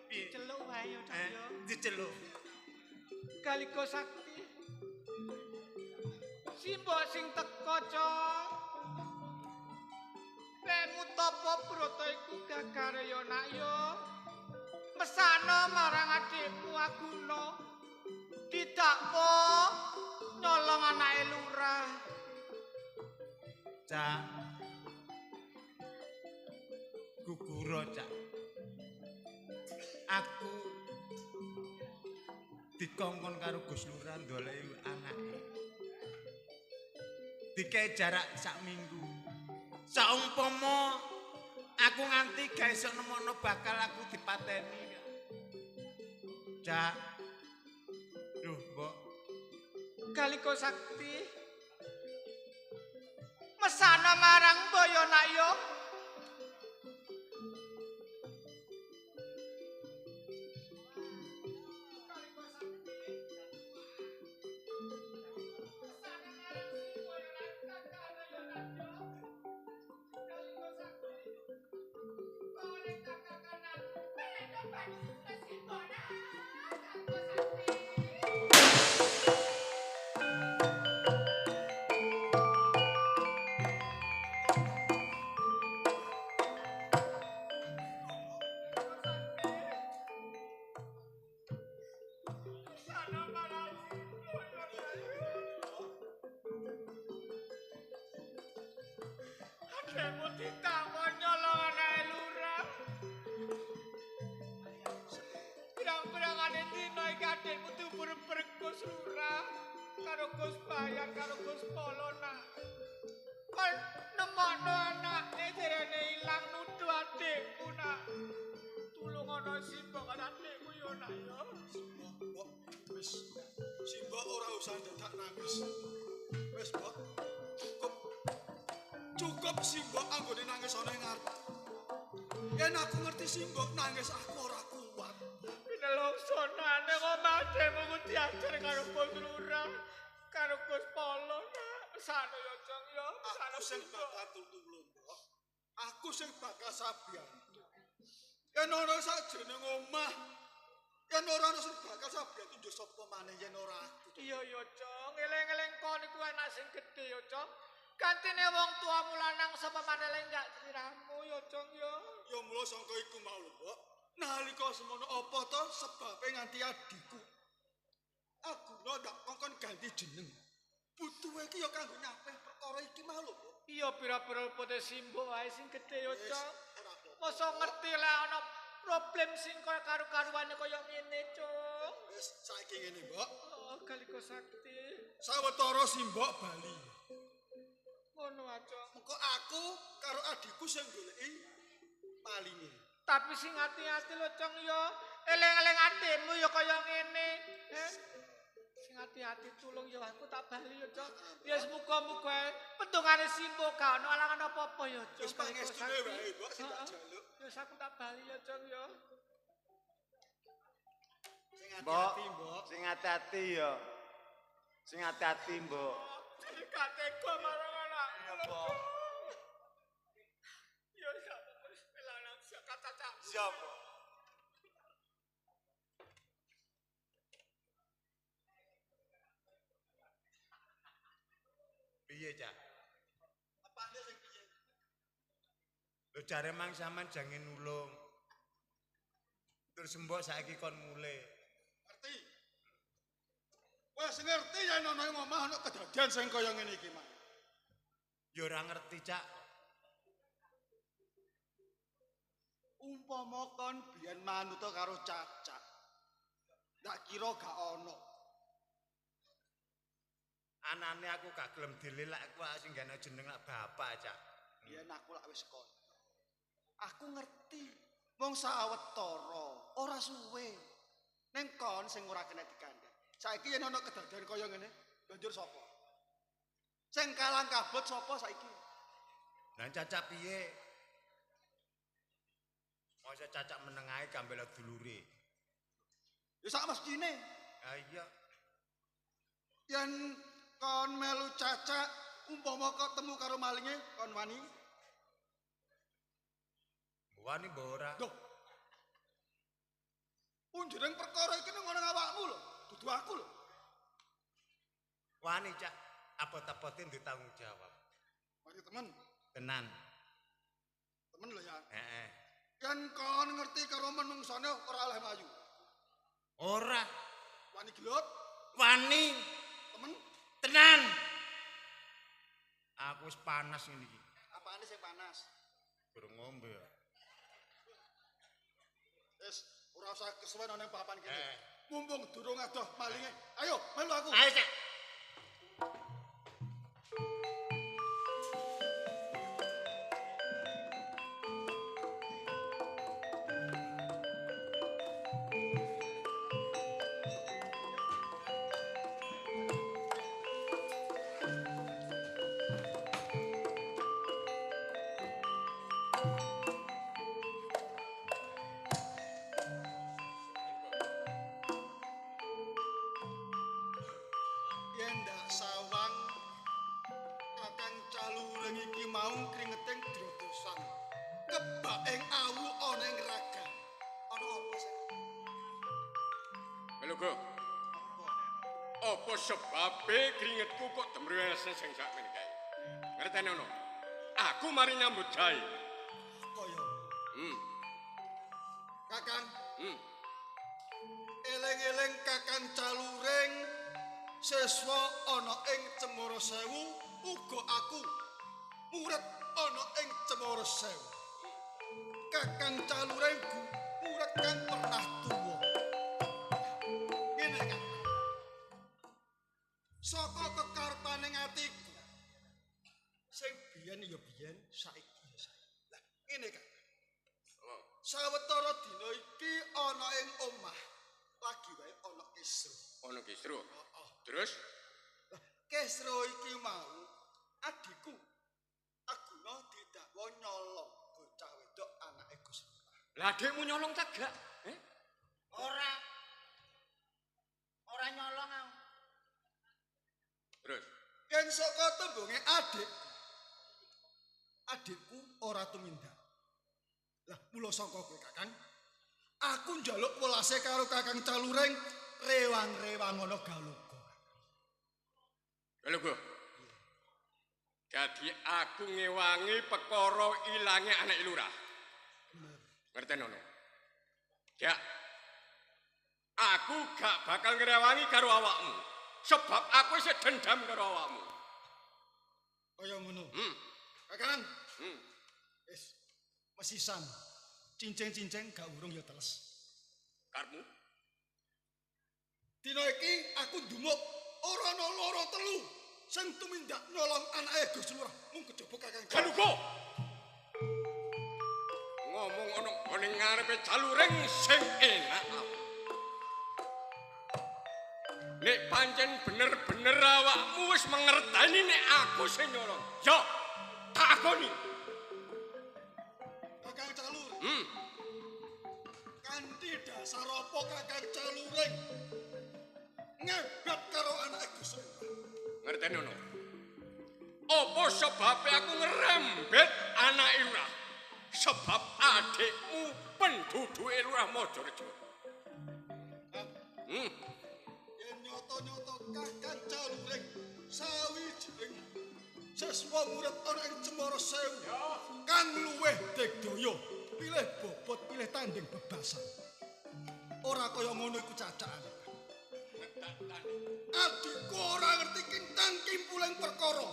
S4: Piye?
S3: Celuk wae ya Cok ya.
S4: Diceluk.
S3: Kaliko sakti. Simbo sing teko Cok. Pemu topo broto iku gagare yo nak yo. Mesana marang adikmu Aguna. Tidak po nyolong
S4: Cak. Guguro, Cak. Aku dikongkon karo Gus Lurah ndoleki anake. Dikei jarak sak minggu. Saumpama aku nganti gak iso nemono bakal aku dipateni. Cak. Duh, Mbok.
S3: Kaliko Sakti. Mesana marang Boyo nak yo. Demo ditakon nyolong anake lurah. Pirang-pirangane dina iki adikmu dubur-bur Gus Lurah karo Gus Bayan karo Gus Polona. Kon nemokno anake derene ilang nuduh adikku nak. Tulung ana simbok karo adikku yo nak yo.
S5: Mbok, wis. Simbok ora usah dadak nangis. Wis, Mbok. Cukup Simbok anggone nangis ana ing ngarep. Yen aku ngerti Simbok nangis aku ora kuat.
S3: Pinelungsonane kok madhemu ku diajar karo Gus Lurah karo Gus Polona. Sano yo Jong yo.
S5: Aku sing bakal tulung, Mbok. Aku sing bakal sabiyantu. Yen ora sakjroning omah, yen ora ana sing bakal sabiyantu yo sapa maneh yen ora aku.
S3: Iya yo Jong, eling-eling kon iku anak sing gedhe yo Jong. Gantine wong tuamu lanang sapa maneh lenggak sliramu yo Jong yo.
S5: Ya mula sangka iku mau lho, Mbok. Nalika semono apa to sebabe nganti adikku. Aguna ndak kongkon ganti jeneng. Butuhe iki ya kanggo nyapeh perkara iki mau lho, Mbok.
S3: Iya pira-pira pote Simbok wae sing gedhe yo
S5: Wis,
S3: Jong.
S5: ora apa-apa.
S3: Masa ngerti lek ana problem sing kaya karu-karuane kaya ngene, Jong.
S5: Wis saiki ngene, Mbok.
S3: Oh, Kaliko Sakti.
S5: Sawetara Simbok bali.
S3: Ngono aja.
S5: Engko aku karo adikku sing goleki malinge.
S3: Tapi sing hati-hati lho, Jong yo. Eling-eling adikmu yo kaya ngene. Sing hati-hati tulung yo aku tak bali yo, Jong. Ya muga-muga pendungane Simbok gak ono alangan apa-apa yo, Jong.
S5: Wis pangestune wae, Mbok, sing tak jaluk.
S3: Wis aku tak bali yo, Jong yo.
S5: Sing hati-hati, Mbok.
S4: Sing hati-hati ya. Sing hati-hati, Mbok.
S3: Jadi gak tega marang anakku.
S4: Mbok.
S3: Yo sak wis lanang sak kata-kata.
S4: Siapa? Piye, Cak?
S5: Apane sing piye?
S4: Lho jare mang sampean jange nulung. Terus mbok saiki kon mulih.
S5: Ngerti? Wes ngerti yen ana ing omah ana kedadian sing kaya ngene iki, Mas.
S4: Ya ora ngerti, Cak.
S5: Umpama kon biyen manut karo Cacak. Ndak kira gak ono.
S4: Anane aku gak gelem dililak aku sing gane jeneng lak bapak, Cak.
S5: Biyen aku lak wis kon. Aku ngerti. Wong sawetara, ora suwe. Ning kon sing ora kena dikandhani. Saiki yen ana kedadian kaya ngene, banjur sapa? Sing kalang kabut sapa saiki?
S4: Lah Cacak piye? Masa Cacak meneng ae gambela dulure.
S5: Ya sak mestine.
S4: Ah iya.
S5: Yen kon melu Cacak umpama ketemu karo malinge kon wani.
S4: Wani mbok ora.
S5: Duh. Unjering perkara iki nang ana awakmu lho, dudu aku lho.
S4: Wani, Cak. Apot-apotin ditanggung jawab.
S5: Mari temen,
S4: Tenan.
S5: temen lho ya.
S4: Heeh.
S5: Yen kon ngerti karo menungsane ora oleh mlayu.
S4: Ora.
S5: Wani gelut,
S4: Wani.
S5: temen.
S4: Tenan. Aku Aku wis panas ngene iki.
S5: Apane sing panas?
S4: Durung ngombe ya.
S5: Wis ora usah kesuwen nang papan kene. Mumpung durung adoh malinge. Ayo, melu aku.
S4: Ayo, Cak.
S5: Yen ndak sawang Kakang Calureng iki mau kringeting drodosan. Kebaeng awu ana ing raga. Ana apa sih?
S1: Melugo. Apa sebabe keringetku kok demresen sing sak meneh kae? Ngerteni ono? Aku mari nyambut gawe.
S5: Kaya Kakang,
S1: Hmm.
S5: eling-eling Kakang Calureng siswa ana ing Cemara Sewu, uga aku murid ana ing Cemara Sewu. Kakang Calureng murid kang pernah tuwa. Ngene Kang. Saka kekarepaning atiku. Sing biyen ya biyen, saiki ya saiki. Lah, ngene Kang. Sawetara dina iki ana ing omah. Lagi wae ana kisru.
S1: Ono kisru. Terus
S5: Kesro iki mau adikku Aguna didakwa nyolong bocah wedok anake Gus Lurah.
S1: lah adikmu nyolong tak gak?
S3: Ora nyolong aku.
S1: Terus
S5: Yen saka tembunge adikku ora tumindak. Lah mula saka kowe Kakang, aku njaluk welase karo Kakang Calureng rewang-rewang ana Galuga.
S1: Melugo. Jadi aku ngewangi perkara ilange anak lurah. Ngerteni ono? Ya. Aku gak bakal ngrewangi karo awakmu. Sebab aku wis dendam karo awakmu.
S5: Kaya ngono. Kakang,
S1: Hmm.
S5: wis mesisan. Cincin-cincin gak urung ya teles.
S1: Karmu?
S5: Dina iki aku ndumuk ora ana loro telu sing tumindak nyolong anake Gus Lurah mung kejaba Kakang.
S1: Galugo. Ngomong ono ngene ngarepe Calureng sing enak. Nek pancen bener-bener awakmu wis mengerteni nek aku sing nyolong. Yo, takoni.
S5: Kakang Calur. Kanthi dasar apa Kakang Calureng ngebet karo anake Gus Lurah?
S1: Ngerteni ono? Apa sebabe aku ngerembet anak lurah? Sebab adikmu penduduke lurah Majareja.
S5: Yen nyoto-nyoto Kakang Calureng sawijining siswa murid ana ing Cemara Sewu kang luwih digdaya pilih bobot pilih tanding bebasan. Ora kaya ngono iku cacaan. Adikku ora ngerti kintang kimpuling perkara.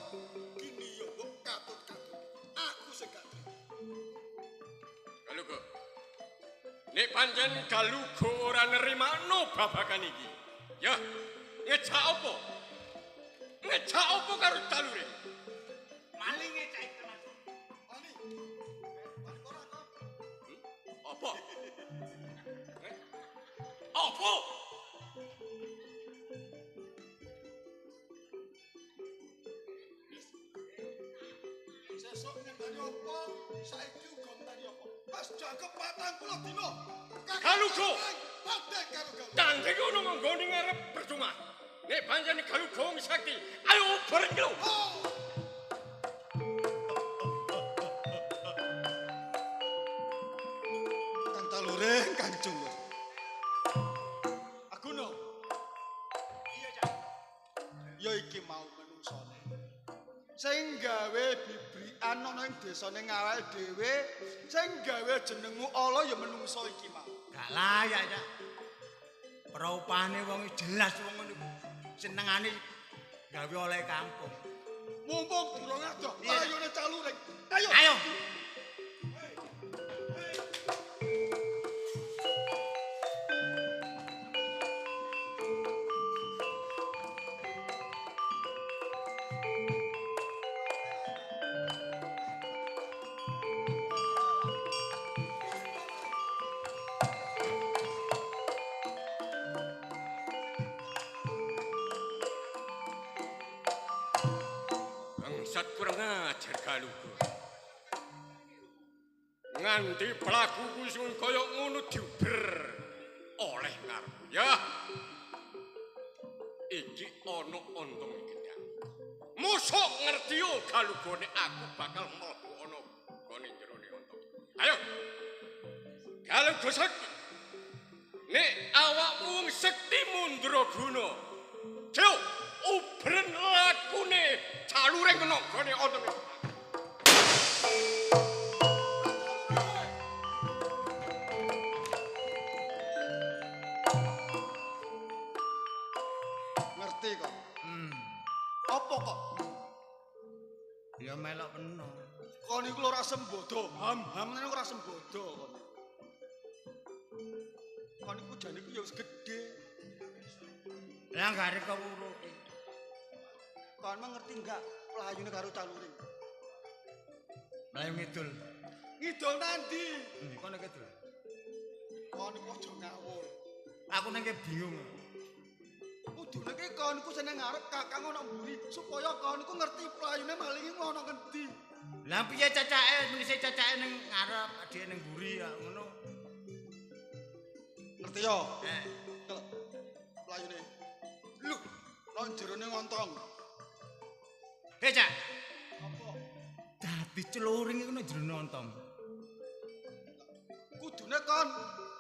S5: Kini yo mbok katut-katut. Aku sing gak trimo.
S1: Galugo. Nek pancen Galugo ora nerimano babagan iki. Ya, ngejak apa? Ngejak apa karo Calureng?
S3: Malinge cah iki termasuk.
S5: Wani. Wani ora kok.
S1: Apa? Apa?
S5: Sesuk ngenteni apa? Saiki uga ngenteni apa? Pas jangkep 40 dina.
S1: Galugo.
S5: Padha karo Galugo.
S1: Tandhe ngono nggone ngarep percuma. Nek pancen Galugo wong sakti, ayo bareng lho.
S5: Kang Calureng, Kang Jungur. Aguna.
S3: Iya, Cak.
S5: Ya iki mau menungsane. Sing gawe bibrikan ana ing desane ngawake dhewe, sing gawe jenengmu ala ya menungso iki mau.
S4: Gak layak, Cak. Praupane wong jelas wong ngono iku. Senengane gawe oleh kampung.
S5: Mumpung durung adoh playone caluring. Ayo.
S4: Ayo.
S1: Bangsat kurang ajar Galugo. Nganti pelaku kusun kaya ngono diuber oleh ngarep ya. Iki ana ontong gendang. Mosok ngerti yo Galugo nek aku bakal mlebu ana gone jerone ontong. Ayo. Galugo sakti. Nek awakmu wong sekti Mandraguna. Cel ubren lakune caluring kena gone ontong.
S5: Ngerti kok. Apa kok?
S4: Ya melok peno.
S5: Kon iku ora sembodo. Ham-ham ngene ora sembodo kon. Kon iku jane iku ya wis gedhe.
S4: Lah gare kewuruke.
S5: Kon ngerti enggak playune karo caluring?
S4: Mlayu ngidul.
S5: Ngidol nandi?
S4: Endi kono kidul?
S5: Kon iku aja ngawur.
S4: Aku nang bingung.
S5: Kudune ki kon iku seneng ngarep kakang ana mburi supaya kon iku ngerti playune malinge ana ngendi.
S4: Lah piye cacake menise cacake ning ngarep adike ning mburi ya ngono.
S5: Ngerti yo? Delok playune. Lho, nang jerone ngontong.
S4: Cak.
S5: Apa?
S4: Dadi celuring iku nang jero nonton.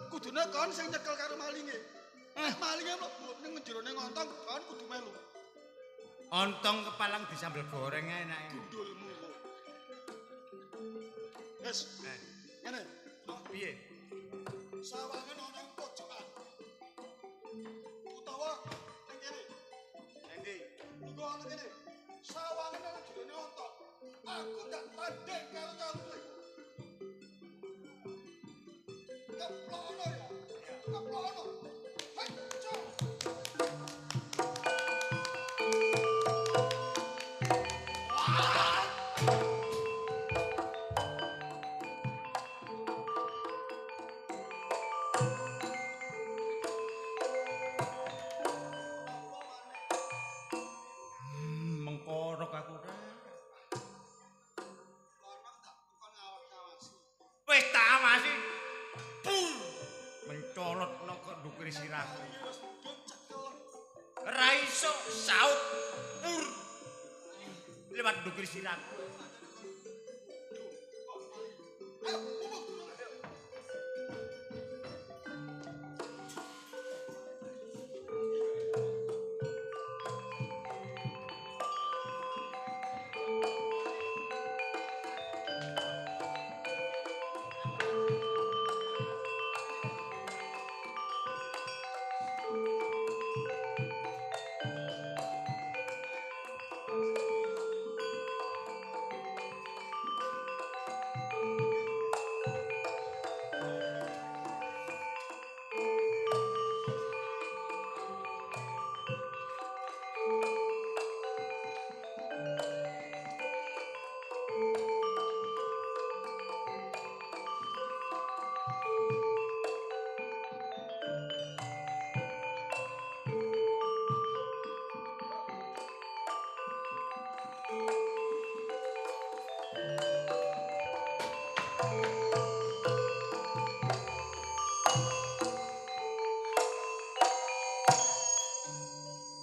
S5: Kudune kon sing nyekel karo malinge. Malinge mlebu ning jerone ngontong kon kudu melu.
S4: Ontong kepalang disambel goreng enake.
S5: Gundulmu. Wes. Ngene.
S4: Piye?
S5: Sawangan ana ing pojokan. Utawa ning kene.
S4: Endi?
S5: Iku ana kene. Sawangan ana jerone ngontong. Aku tak tanding karo caluring. Keplono ya. Keplono. Hancur.
S4: Mengkorok aku dah.
S5: Kon tak bukan ngawak-ngawasi.
S4: Wis tak awasi. Pur. Mencolot nang ndukur sirahku.
S5: Wis cekel.
S4: Ra iso saut. Pur. Lewat ndukur sirahku.
S5: Ayo, bubuk.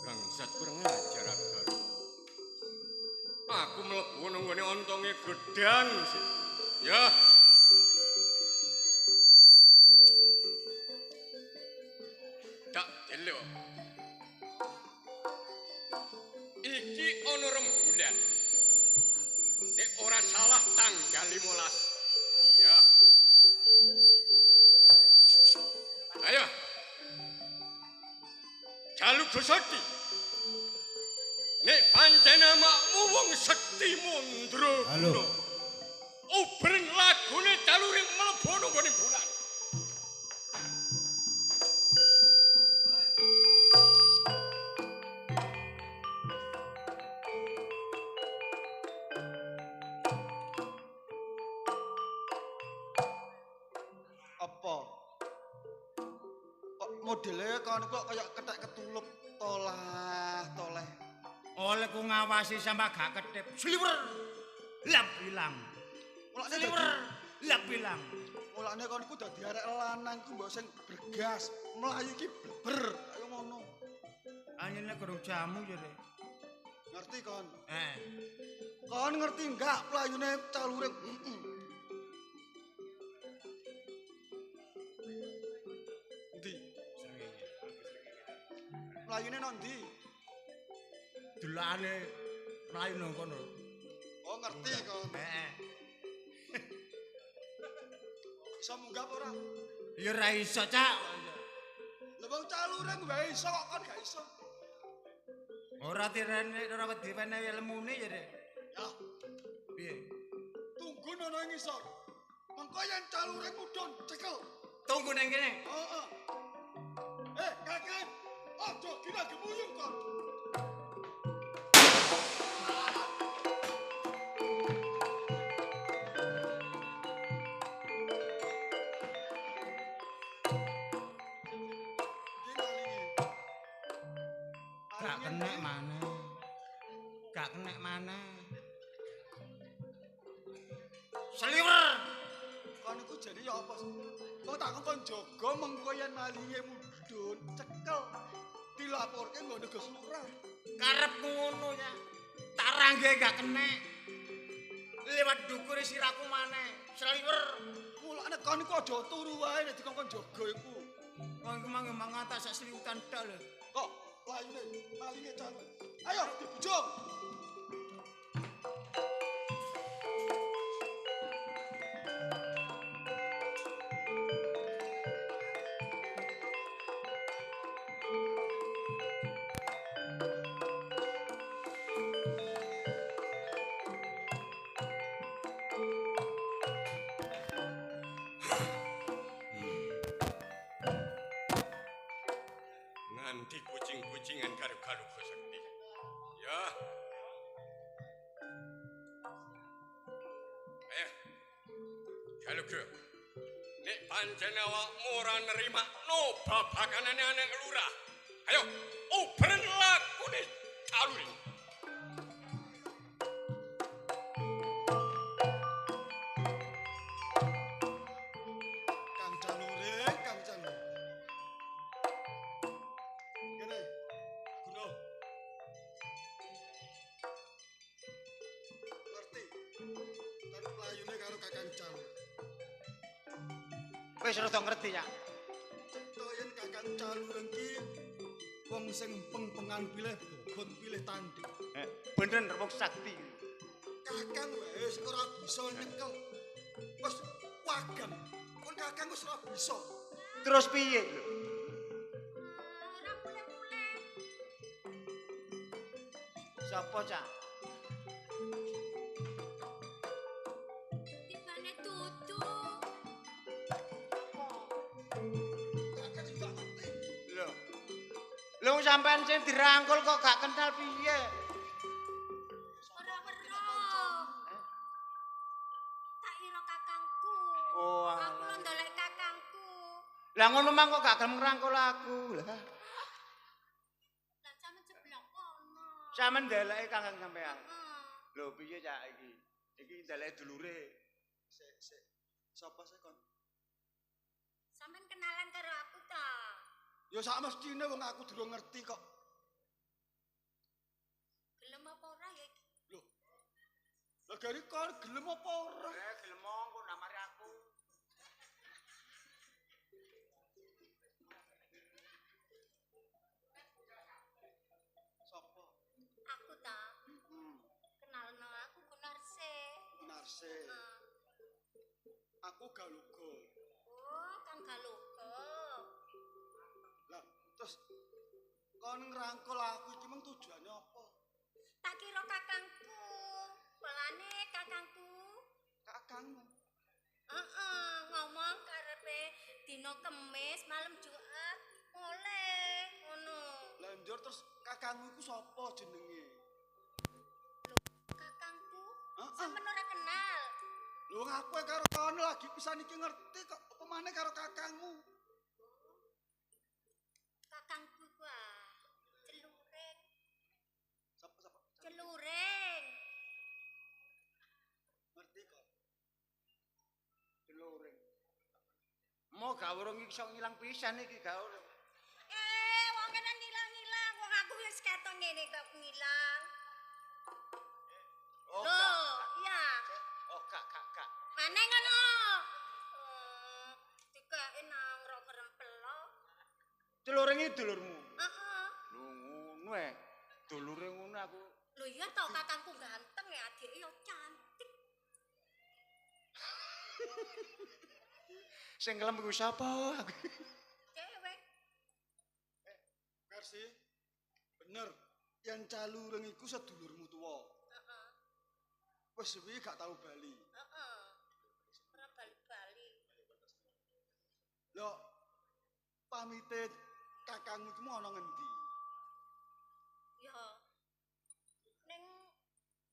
S1: Bangsat kurang ajar aku. Aku mlebu nang ngene ontonge gedang sih. Ya. Tak delok. Iki ana rembulan. Nek ora salah tanggal 15. Ya. Ayo. Galugo Sakti. nek pancen amakmu wong sekti mundra.
S7: Halo.
S1: Ubren lagune caluring mlebu nggone bulan.
S5: Apa? Kok modelnya kan kok kayak ketek ketulup toleh.
S7: Oleh ku ngawasi sama gak ketip. Sliwer. Lap bilang. Sliwer. Lap bilang.
S5: Mulane kon iku dadi arek lanang ku mbok sing bergas, mlayu iki bleber, ayo ngono.
S7: Anyene gerung jamu jare.
S5: Ngerti kon?
S7: Kon
S5: ngerti enggak playune caluring? Ndi? Playune nang ndi?
S7: Delane mlayu nang kono.
S5: Oh, ngerti kon. Iso munggah apa ora?
S7: Ya ora iso, Cak.
S5: Lah wong caluring wae iso kok kon gak iso.
S7: Ora tirene ora wedi wene ilmune jare.
S5: Ya,
S7: Piye?
S5: tunggu nono ing isor. Mengko yen caluring mudhun cekel.
S7: Tunggu nang kene.
S5: Heeh. Kakek, aja kira gemuyung kon.
S7: Gak kenek maneh. Gak kenek maneh. Sliwer.
S5: Kon iku jane ya apa? Kok tak kon jaga mengko yen malinge mudhun cekel. Dilaporke nggo Gus Lurah.
S7: Karepmu ngono ya. Tarangge gak kenek. Lewat dukure siraku maneh. Sliwer.
S5: Mulane kon iku aja turu wae nek dikon jaga iku.
S7: Wong iku mang ngatak sak seliwutan tok lho.
S5: Kok layune malinge calu. Ayo dibujung.
S1: Nganti kucing-kucingan karo Galuga Sekti. Ya. Ayo. Galuga. Nek pancen awakmu ora nerimakno babakanane anak lurah. Ayo, ubren lakune caluring.
S5: Kang caluring, Kang caluring. Kene. Guno. Ngerti. Kan playune karo Kakang Caluring.
S7: Wis rada ngerti ya.
S5: Cetha yen Kakang Caluring ki wong sing peng-pengan pilih bobot pilih tanding.
S7: Bener wong sakti.
S5: Kakang wis ora bisa nyekel. Wis wagam. Kon Kakang wis ora bisa.
S7: Terus piye?
S6: Ora pule-pule.
S7: Sapa, Cak?
S6: Tibane dudu.
S5: Kakang juga ngerti.
S7: Lho. Lho sampean sing dirangkul kok gak kenal piye?
S6: Ora weruh. Tak ira kakangku.
S7: Oh,
S6: Aku
S7: alah.
S6: lo ndolek kakangku.
S7: Lah ngono mang kok gak gelem ngrangkul aku. Lah,
S6: Lah sampe jeblok kono.
S7: sampean ndeleke Kakang sampean.
S6: Heeh.
S7: Lho piye Cak iki? Iki ndeleke dulure.
S5: Sik. Sapa sih kon?
S6: Sampeyan kenalan karo aku ta?
S5: Ya sak mestine wong aku durung ngerti kok.
S6: Gelem apa ora ya iki?
S5: Lho. Lah gari kon gelem apa ora?
S7: Gelem mongko namari aku.
S5: Sapa?
S6: Aku ta? Kenalno aku Gunarse.
S5: Narse. Aku Galuga.
S6: Oh, Kang Galuga.
S5: Lah, terus kon ngrangkul aku iki mung tujuane apa?
S6: kakangku. Polane kakangku.
S5: Kakangmu.
S6: Ngomong karepe dina Kemis malam Jumat mulai ngono.
S5: Lah njur terus kakangmu iku sapa jenenge?
S6: Kakangku
S5: Heeh.
S6: sampeyan ora kenal.
S5: Lho aku karo kono lagi pisan iki ngerti kok apa maneh karo kakangmu.
S6: Kakangku gua celuring.
S5: Sapa?
S6: Celuring.
S5: Ngerti kok. Deloring. Mo gawurung iki iso ngilang pisan iki gawurung.
S6: Wong kene ngilang-ngilang, wong aku wis ketok ngene kok ngilang.
S5: Oh,
S6: Loh, iya.
S5: Oh, gak.
S6: Mana ngono? Dikake nang ro kerempelo.
S5: Deloring iki dulurmu.
S6: Heeh.
S5: Lho ngono ae. Dulure ngono aku.
S6: Lho iya to kakangku ganteng ya, adike yo cantik.
S5: Sing kelem iku sapa?
S6: Dewe.
S5: Versi bener. Yang calureng iku sedulurmu tuwa.
S6: Heeh.
S5: Wis suwi gak tau bali.
S6: Heeh. Ora bali-bali.
S5: Lho pamite kakangmu iku ana ngendi?
S6: Yo. Ning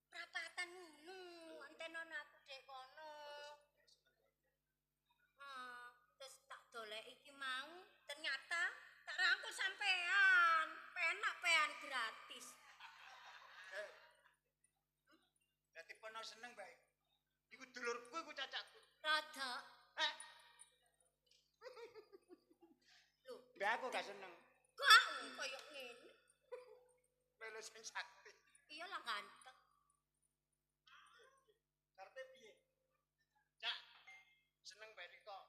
S6: prapatan ngono, antenono aku dek kono. Terus tak dolek iki mau, ternyata tak rangkul sampean. Penak pean gratis.
S5: Dadi pono seneng bae. Iku dulurku iku cacakku.
S6: Rada. Lho,
S5: Mbak aku gak seneng.
S6: kok koyo ngene.
S5: Melu sing sakti.
S6: Iya lah ganteng.
S5: Karpe piye? Cak, seneng bae kok.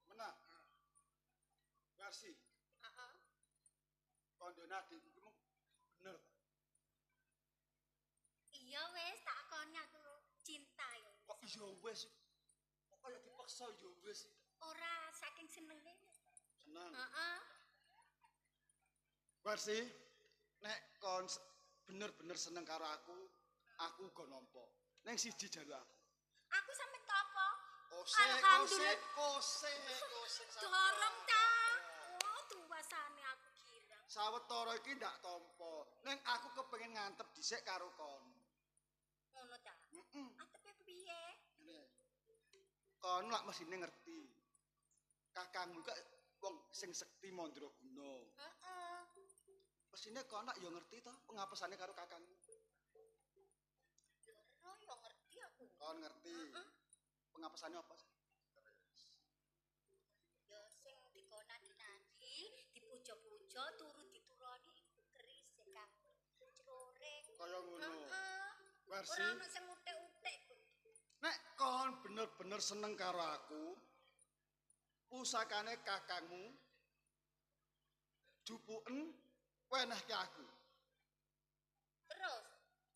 S5: Menang. Versi
S6: Heeh.
S5: kondone adikku iku bener.
S6: Iya wis tak akoni aku cinta ya.
S5: Kok iya wis. Kok kaya dipaksa ya wis.
S6: Ora saking senenge.
S5: Seneng.
S6: Heeh.
S5: Versi nek kon bener-bener seneng karo aku uga nampa. Ning siji jalu aku.
S6: Aku sampe topo.
S5: Kose.
S6: Dorong ta. Oh, tuwasane aku girang.
S5: Sawetara iki ndak tampa. Ning aku kepengin ngantep dhisik karo kon.
S6: Ngono ta.
S5: Heeh.
S6: Atepe piye?
S5: Kon lak mesine ngerti. Kakangmu kok wong sing sekti mandraguna.
S6: Heeh.
S5: Mesine kon lak ya ngerti to pengapesane karo kakangmu.
S6: Oh, yo ngerti aku.
S5: Kon ngerti. Pengapesane apa sih?
S6: Yo sing dikonanti dipuja-puja turu dituroni iku keris Kang. Celuring.
S5: Kaya ngono.
S6: Heeh.
S5: Versi
S6: Ora ono sing utek-utek.
S5: nek kon bener-bener seneng karo aku, pusakane kakangmu jupuken wenehke aku.
S6: Terus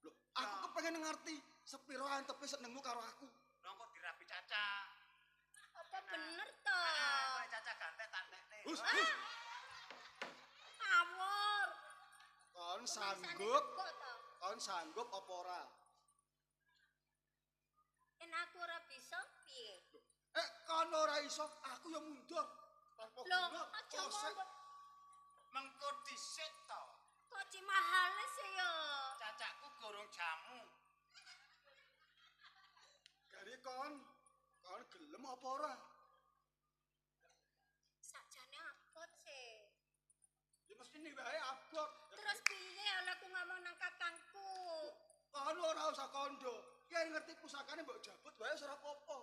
S5: Lho, aku kepengen ngerti sepiro antepe senengmu karo aku.
S4: Nongko dirapi Caca.
S6: apa bener to?
S4: Caca gantek tak nekne.
S5: Hus.
S6: Ngawur.
S5: Kon
S6: Tulisane
S5: sanggup,
S6: kok to?
S5: kon sanggup apa ora?
S6: Yen aku ora bisa piye?
S5: Kon ora iso, aku ya mundur. Tanpa
S6: Lho,
S5: guna.
S6: aja
S5: Kosek.
S6: ngomong
S4: Mengko dhisik to.
S6: kok cimahale sih ya.
S4: Cacakku gorong jamu.
S5: Gari kon gelem apa ora?
S6: Sakjane abot sih.
S5: Ya mesti nih wae abot.
S6: Terus piye oleh aku ngomong nang kakangku?
S5: Kon ora usah kondo. Yen ngerti pusakane mbok jabut wae ora apa-apa.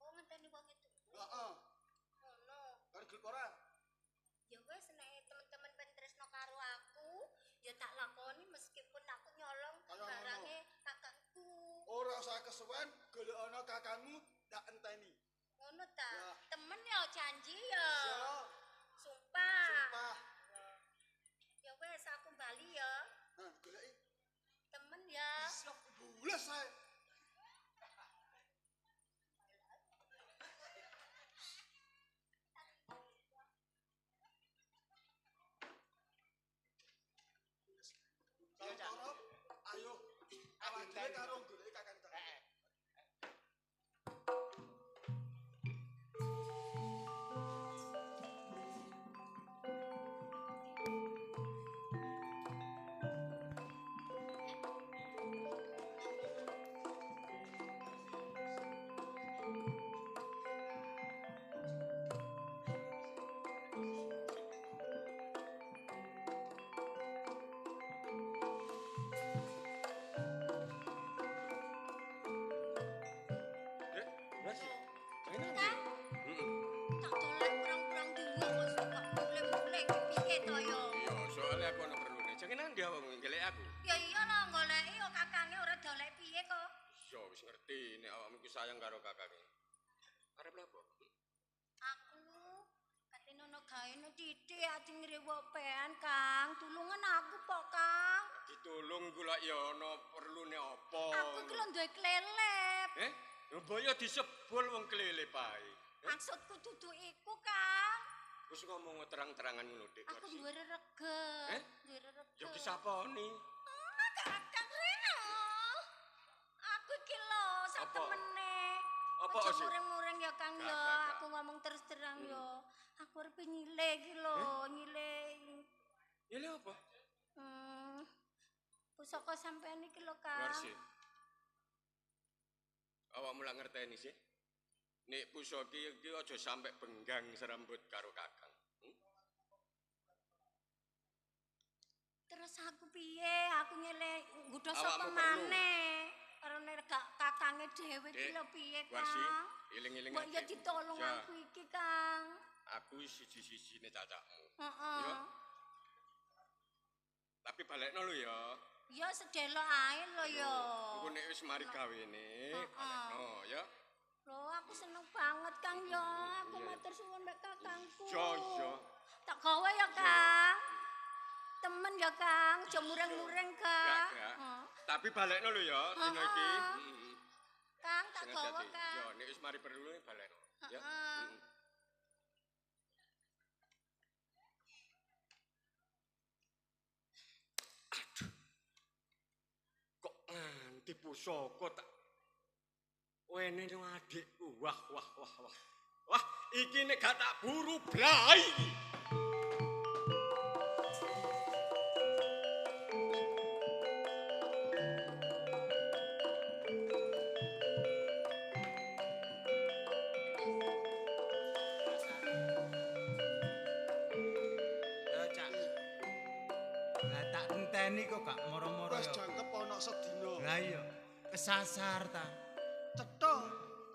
S6: Oh ngenteni wong itu.
S5: Heeh.
S6: Ngono.
S5: Kan gelem ora?
S6: Ya wis nek teman-teman ben tresno karo aku, ya tak lakoni meskipun aku nyolong
S5: Kaya ngono.
S6: barange kakangku.
S5: Ora usah kesuwen golek ana kakangmu ndak enteni.
S6: Ngono ta?
S5: Ya.
S6: Temen ya janji ya.
S5: Ya,
S6: Sumpah.
S5: sumpah.
S6: Ya wis aku bali ya.
S5: Nah, goleki.
S6: Temen ya.
S5: Siap bules ae.
S4: Iya, Cak.
S5: golek karo golek kakang tak.
S6: Tak dolek kurang-kurang dulu kok suka mulai-mulai piye to yo.
S8: Iya, soalnya aku ana perlune. Jangan nang dia wong golek aku.
S6: Ya iyalah goleki yo kakange ora dolek piye kok.
S8: Iya, wis ngerti nek awakmu iku sayang karo kakangmu. Arep lha apa?
S6: Aku katene ono gaene titik ati ngrewopean Kang. Tulungan aku kok Kang.
S8: Ditulung kula ya ana perlune apa?
S6: Aku ki lho duwe klelep.
S8: Mbaya disebul wong kelele pae.
S6: Maksudku dudu iku Kang.
S8: Wis ngomong terang-terangan ngono Dik.
S6: Aku duwe rereget. Duwe rereget.
S8: Ya kisaponi.
S6: Kakang Reno. Aku iki lho sak
S8: Apa?
S6: temene.
S8: Apa
S6: Aja
S8: sih?
S6: mureng-mureng ya Kang ya.
S8: Gak.
S6: Aku ngomong terus terang ya. Aku arep nyile iki lho, nyile.
S8: Nyile apa?
S6: Pusaka sampean iki lho Kang.
S8: Warsi. Awakmu lak ngerteni sih. Nek pusaka iki aja sampe benggang serambut karo kakang.
S6: Terus aku piye? Aku nyile nggodho sapa
S8: Awakmu perlu.
S6: maneh? Karo nek gak kakange dhewe iki lho piye
S8: Warsi,
S6: Kang?
S8: iling-iling
S6: Kok ya ditolong
S8: Ya.
S6: aku iki Kang.
S8: Aku siji-sijine cacakmu.
S6: Heeh.
S8: Ya. Tapi balekno lho ya.
S6: Ya sedelo ae lho ya.
S8: Engko nek wis mari gawene, balekno ya.
S6: Loh, aku seneng banget Kang ya. Aku
S8: Iya.
S6: matur suwun mek kakangku.
S8: Iya.
S6: Tak gawe ya Kang. Temen ya Kang, aja mureng-mureng Kang.
S8: Gak. Tapi balekno lho ya dina iki.
S6: Heeh. Kang tak
S8: Sing
S6: gawe
S8: hati-hati.
S6: Kang.
S8: Ya, nek wis mari perlu balekno. Ya.
S6: Heeh.
S8: Kok nganti pusaka tak wene nang adikku. Wah. Wah, iki nek gak tak buru blai.
S4: Ya, Cak. Lah tak enteni kok gak moro-moro
S5: Wis
S4: ya.
S5: jangkep ana sedina.
S4: Lah iya, kesasar ta.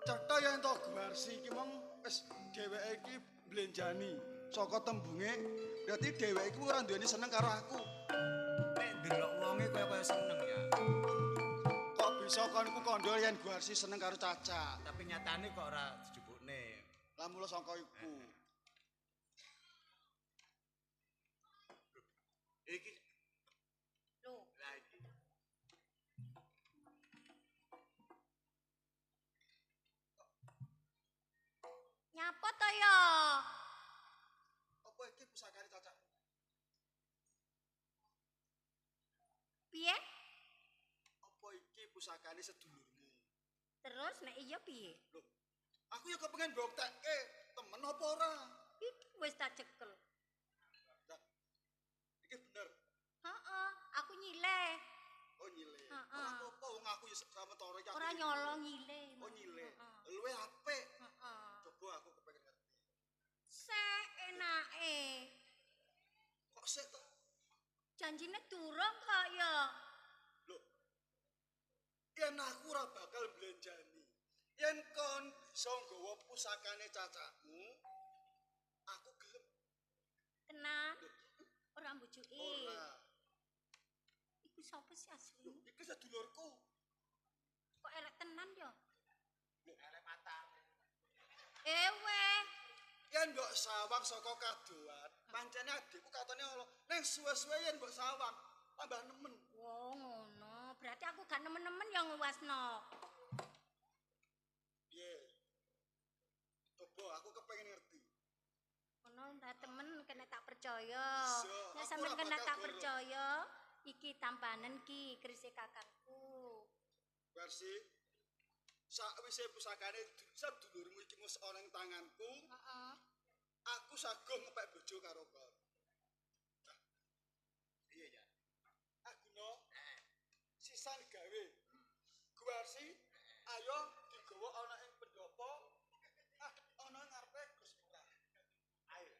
S5: Cetha yen to Guarsi iki mong wis dheweke iki blenjani saka tembunge. Berarti dheweke iki ora duweni seneng karo aku.
S4: Nek ndelok wonge kaya seneng ya.
S5: Kok bisa konku kandha yen Guarsi seneng karo Caca.
S4: Tapi nyatane kok ora dijupukne.
S5: Lah mula sangka iku.
S4: Iki
S6: Loh,
S4: lah iki.
S6: nyapa to ya?
S5: Apa iki pusakane Caca?
S6: Piye?
S5: Apa iki pusakane sedulurmu?
S6: Terus nek iya piye?
S5: Loh, aku ya kepengen mboktekke, temen apa ora?
S6: Iki wis tak cekel.
S5: Lah, iki bener.
S6: Heeh, aku nyile.
S5: Oh nyile.
S6: Heeh.
S5: Ora apa-apa wong aku ya samentara iki.
S6: Ora nyolong nyile.
S5: Oh nyile.
S6: Heeh.
S5: Luwe apik.
S6: Heeh.
S5: Coba aku kepengen ngerti.
S6: Sek enake.
S5: Kok sik to?
S6: Janjine durung kok ya.
S5: Loh. Yen aku ora bakal blenjani. Yen kon bisa nggawa pusakane cacakmu, aku gelem.
S6: Tenan. Ora mbujuki.
S5: Ora.
S6: Iku sapa sih asli?
S5: Loh, iki sedulurku.
S6: Kok elek tenan ya?
S5: Loh, elek mata.
S6: Ewe.
S5: Yen mbok sawang saka kadoan, pancene adikku katone Allah, ning suwe-suwe yen mbok sawang tambah nemen.
S6: Wong ngono. Berarti aku gak nemen-nemen ya nguwasno.
S5: Piye? Coba aku kepengen ngerti.
S6: Ngono ndak temen kena tak percaya.
S5: Bisa,
S6: Nek
S5: aku
S6: sampean
S5: ora
S6: kena
S5: bakal
S6: tak
S5: goro.
S6: percaya, iki tampanen ki kerise kakangku.
S5: Versi sakwise pusakane sedulurmu iki wis ana ing tanganku.
S6: Heeh.
S5: Aku saguh ngepek bojo karo kok. Iya ya. Aguna sisan gawe. Guarsi ayo digawa ana ing pendopo. Ana ngarepe Gus Lurah. Ayo.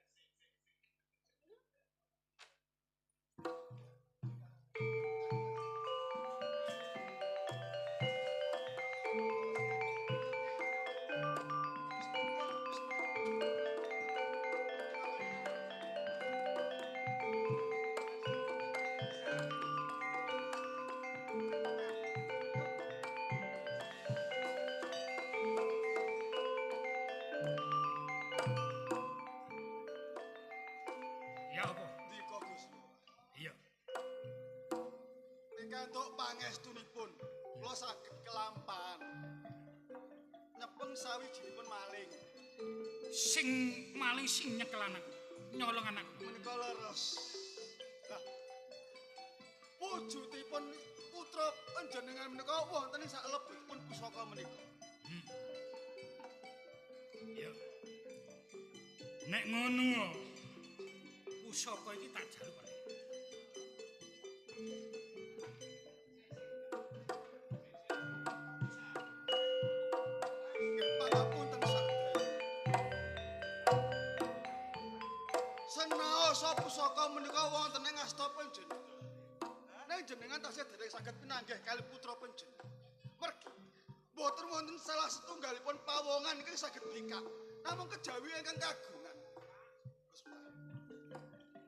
S7: Ya apa?
S5: Ndika Gus Lurah.
S7: Iya.
S5: Pikantuk pangestunipun, kula saged kelampahan. Nyepeng sawijinipun maling.
S7: Sing maling sing nyekel anak. Nyolong anak.
S5: Menika leres. Lah. Wujudipun putra panjenengan menika wonten ing salebetipun pusaka menika.
S7: Ya. Nek ngono pusaka iki tak jaluk ae.
S5: Pangapunten sadaya. Senaosa pusaka menika wonten ing asta panjenengan. Nek jenengan tasih dereng saged pinanggih kalih putra panjenengan. Mergi boten wonten salah setunggalipun pawongan ingkang saged bikak. Namung kejawi ingkang kagungan.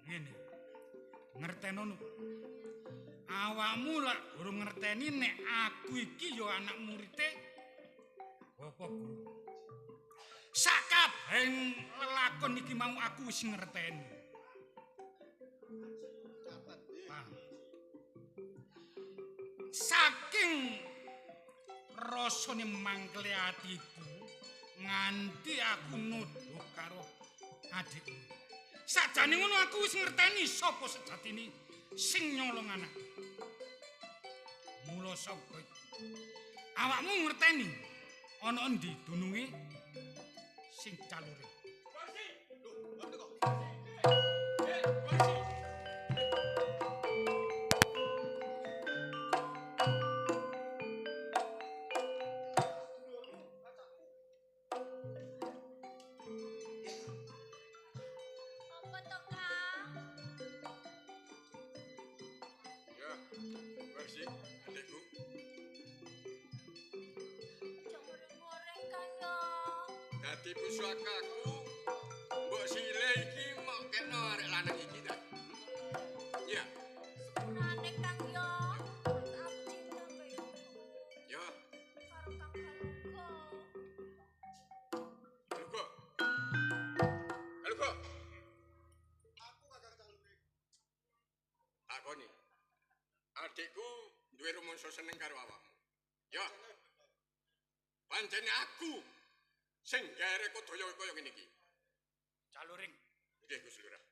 S7: Ngene. Ngertenono. Awakmu lak durung ngerteni nek aku iki ya anak murite Bapak Guru. Sakabehing lelakon iki mau aku wis ngerteni. Paham? Saking rasane mangkle atiku nganti aku nuduh karo adikku. Sajane ngono aku wis ngerteni sapa sejatine sing nyolong anak. Mula saka awakmu ngerteni ana endi dununge sing calure.
S6: Apa to, Kang?
S1: Ya, Versi, adikku.
S6: Goreng-goreng kan yo.
S1: Dadi pusakaku mbok sile iki mok kena arek lanang iki ta. Ya,
S6: Sepurane Kang yo. Aku cinta kaya
S1: ya,
S6: karo Kang Galugo.
S1: Galugo. Galugo,
S5: Aku kakak calune.
S1: takoni. Adikku duwe rumangsa seneng karo awakmu. Ya. Pancene aku sing gawe kodaya kaya ngene iki.
S7: Caluring.
S1: Nggih, Gus Lurah.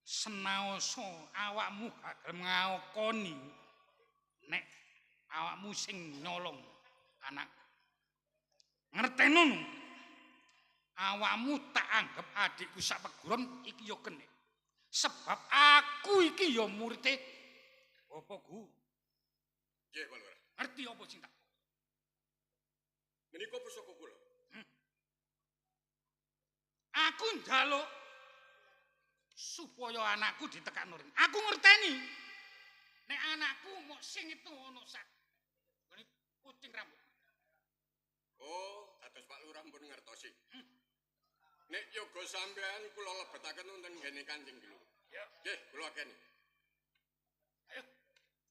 S7: Senaosa awakmu gak gelem ngakoni nek awakmu sing nyolong anak. Ngertenono. Awakmu tak anggap adikku sak peguron iki ya kene. Sebab aku iki ya murite Bapak Guru.
S1: Nggih, Pak Lurah.
S7: Ngerti apa sing tak?
S1: Menika pusaka kula.
S7: Aku njaluk supaya anakku ditekak nurin. Aku ngerteni nek anakku mok sing itu ono sak ngene kucing rambut.
S1: Oh, dados Pak Lurah pun ngertosi. Nek yoga sampean kula lebetaken wonten ngene Kanjeng Guru.
S7: Ya.
S1: Nggih, kula akeni.
S7: Ayo.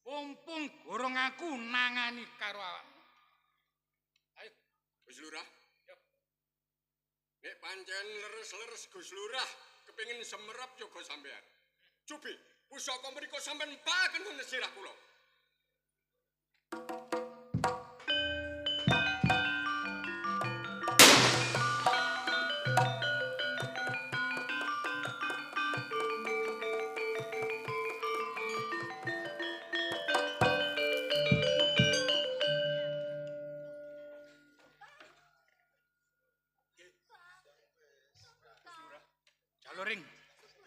S7: Mumpung gorong aku nangani karo awakmu. Ayo.
S1: Gus Lurah.
S7: Ya.
S1: Nek pancen leres-leres Gus Lurah kepengin semerap yoga sampean. Cobi, pusaka mriku sampean paken wonten sirah kula.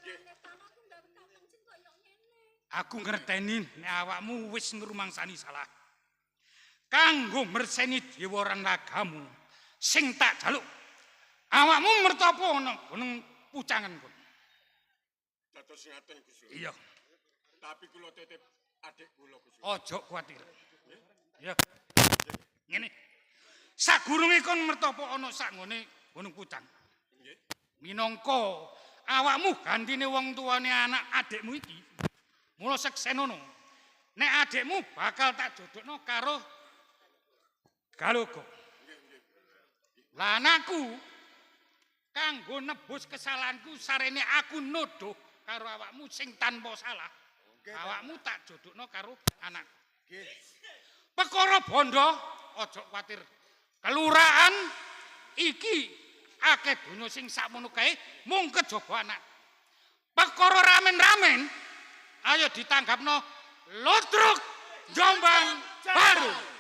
S6: aku nggak kapan koyo ngene.
S7: Aku ngerteni nek awakmu wis ngrumangsani salah. Kanggo merseni dewa ranagamu sing tak jaluk. Awakmu mertapa ana gunung pucangan kon.
S1: Dados ngaten Gusti.
S7: Iya.
S1: Tapi kula titip adik kula Gusti.
S7: Ojo kuwatir. Ya. Ngene. Sagurunge kon mertapa ana sak ngene gunung pucang.
S1: Nggih.
S7: Minangka awakmu gantine wong tuane anak adikmu iki. Mula seksenono. Nek adikmu bakal tak jodhokno karo Galogo. Lah anakku kanggo nebus kesalahanku sarene aku nuduh karo awakmu sing tanpa salah. Awakmu tak jodhokno karo anakku.
S5: Nggih.
S7: Perkara bondo aja kuwatir. Kelurahan iki akeh donya sing sakmono kae mung kejaba anak. Perkara ramen-ramen ayo ditanggapno Ludruk Jombang Baru.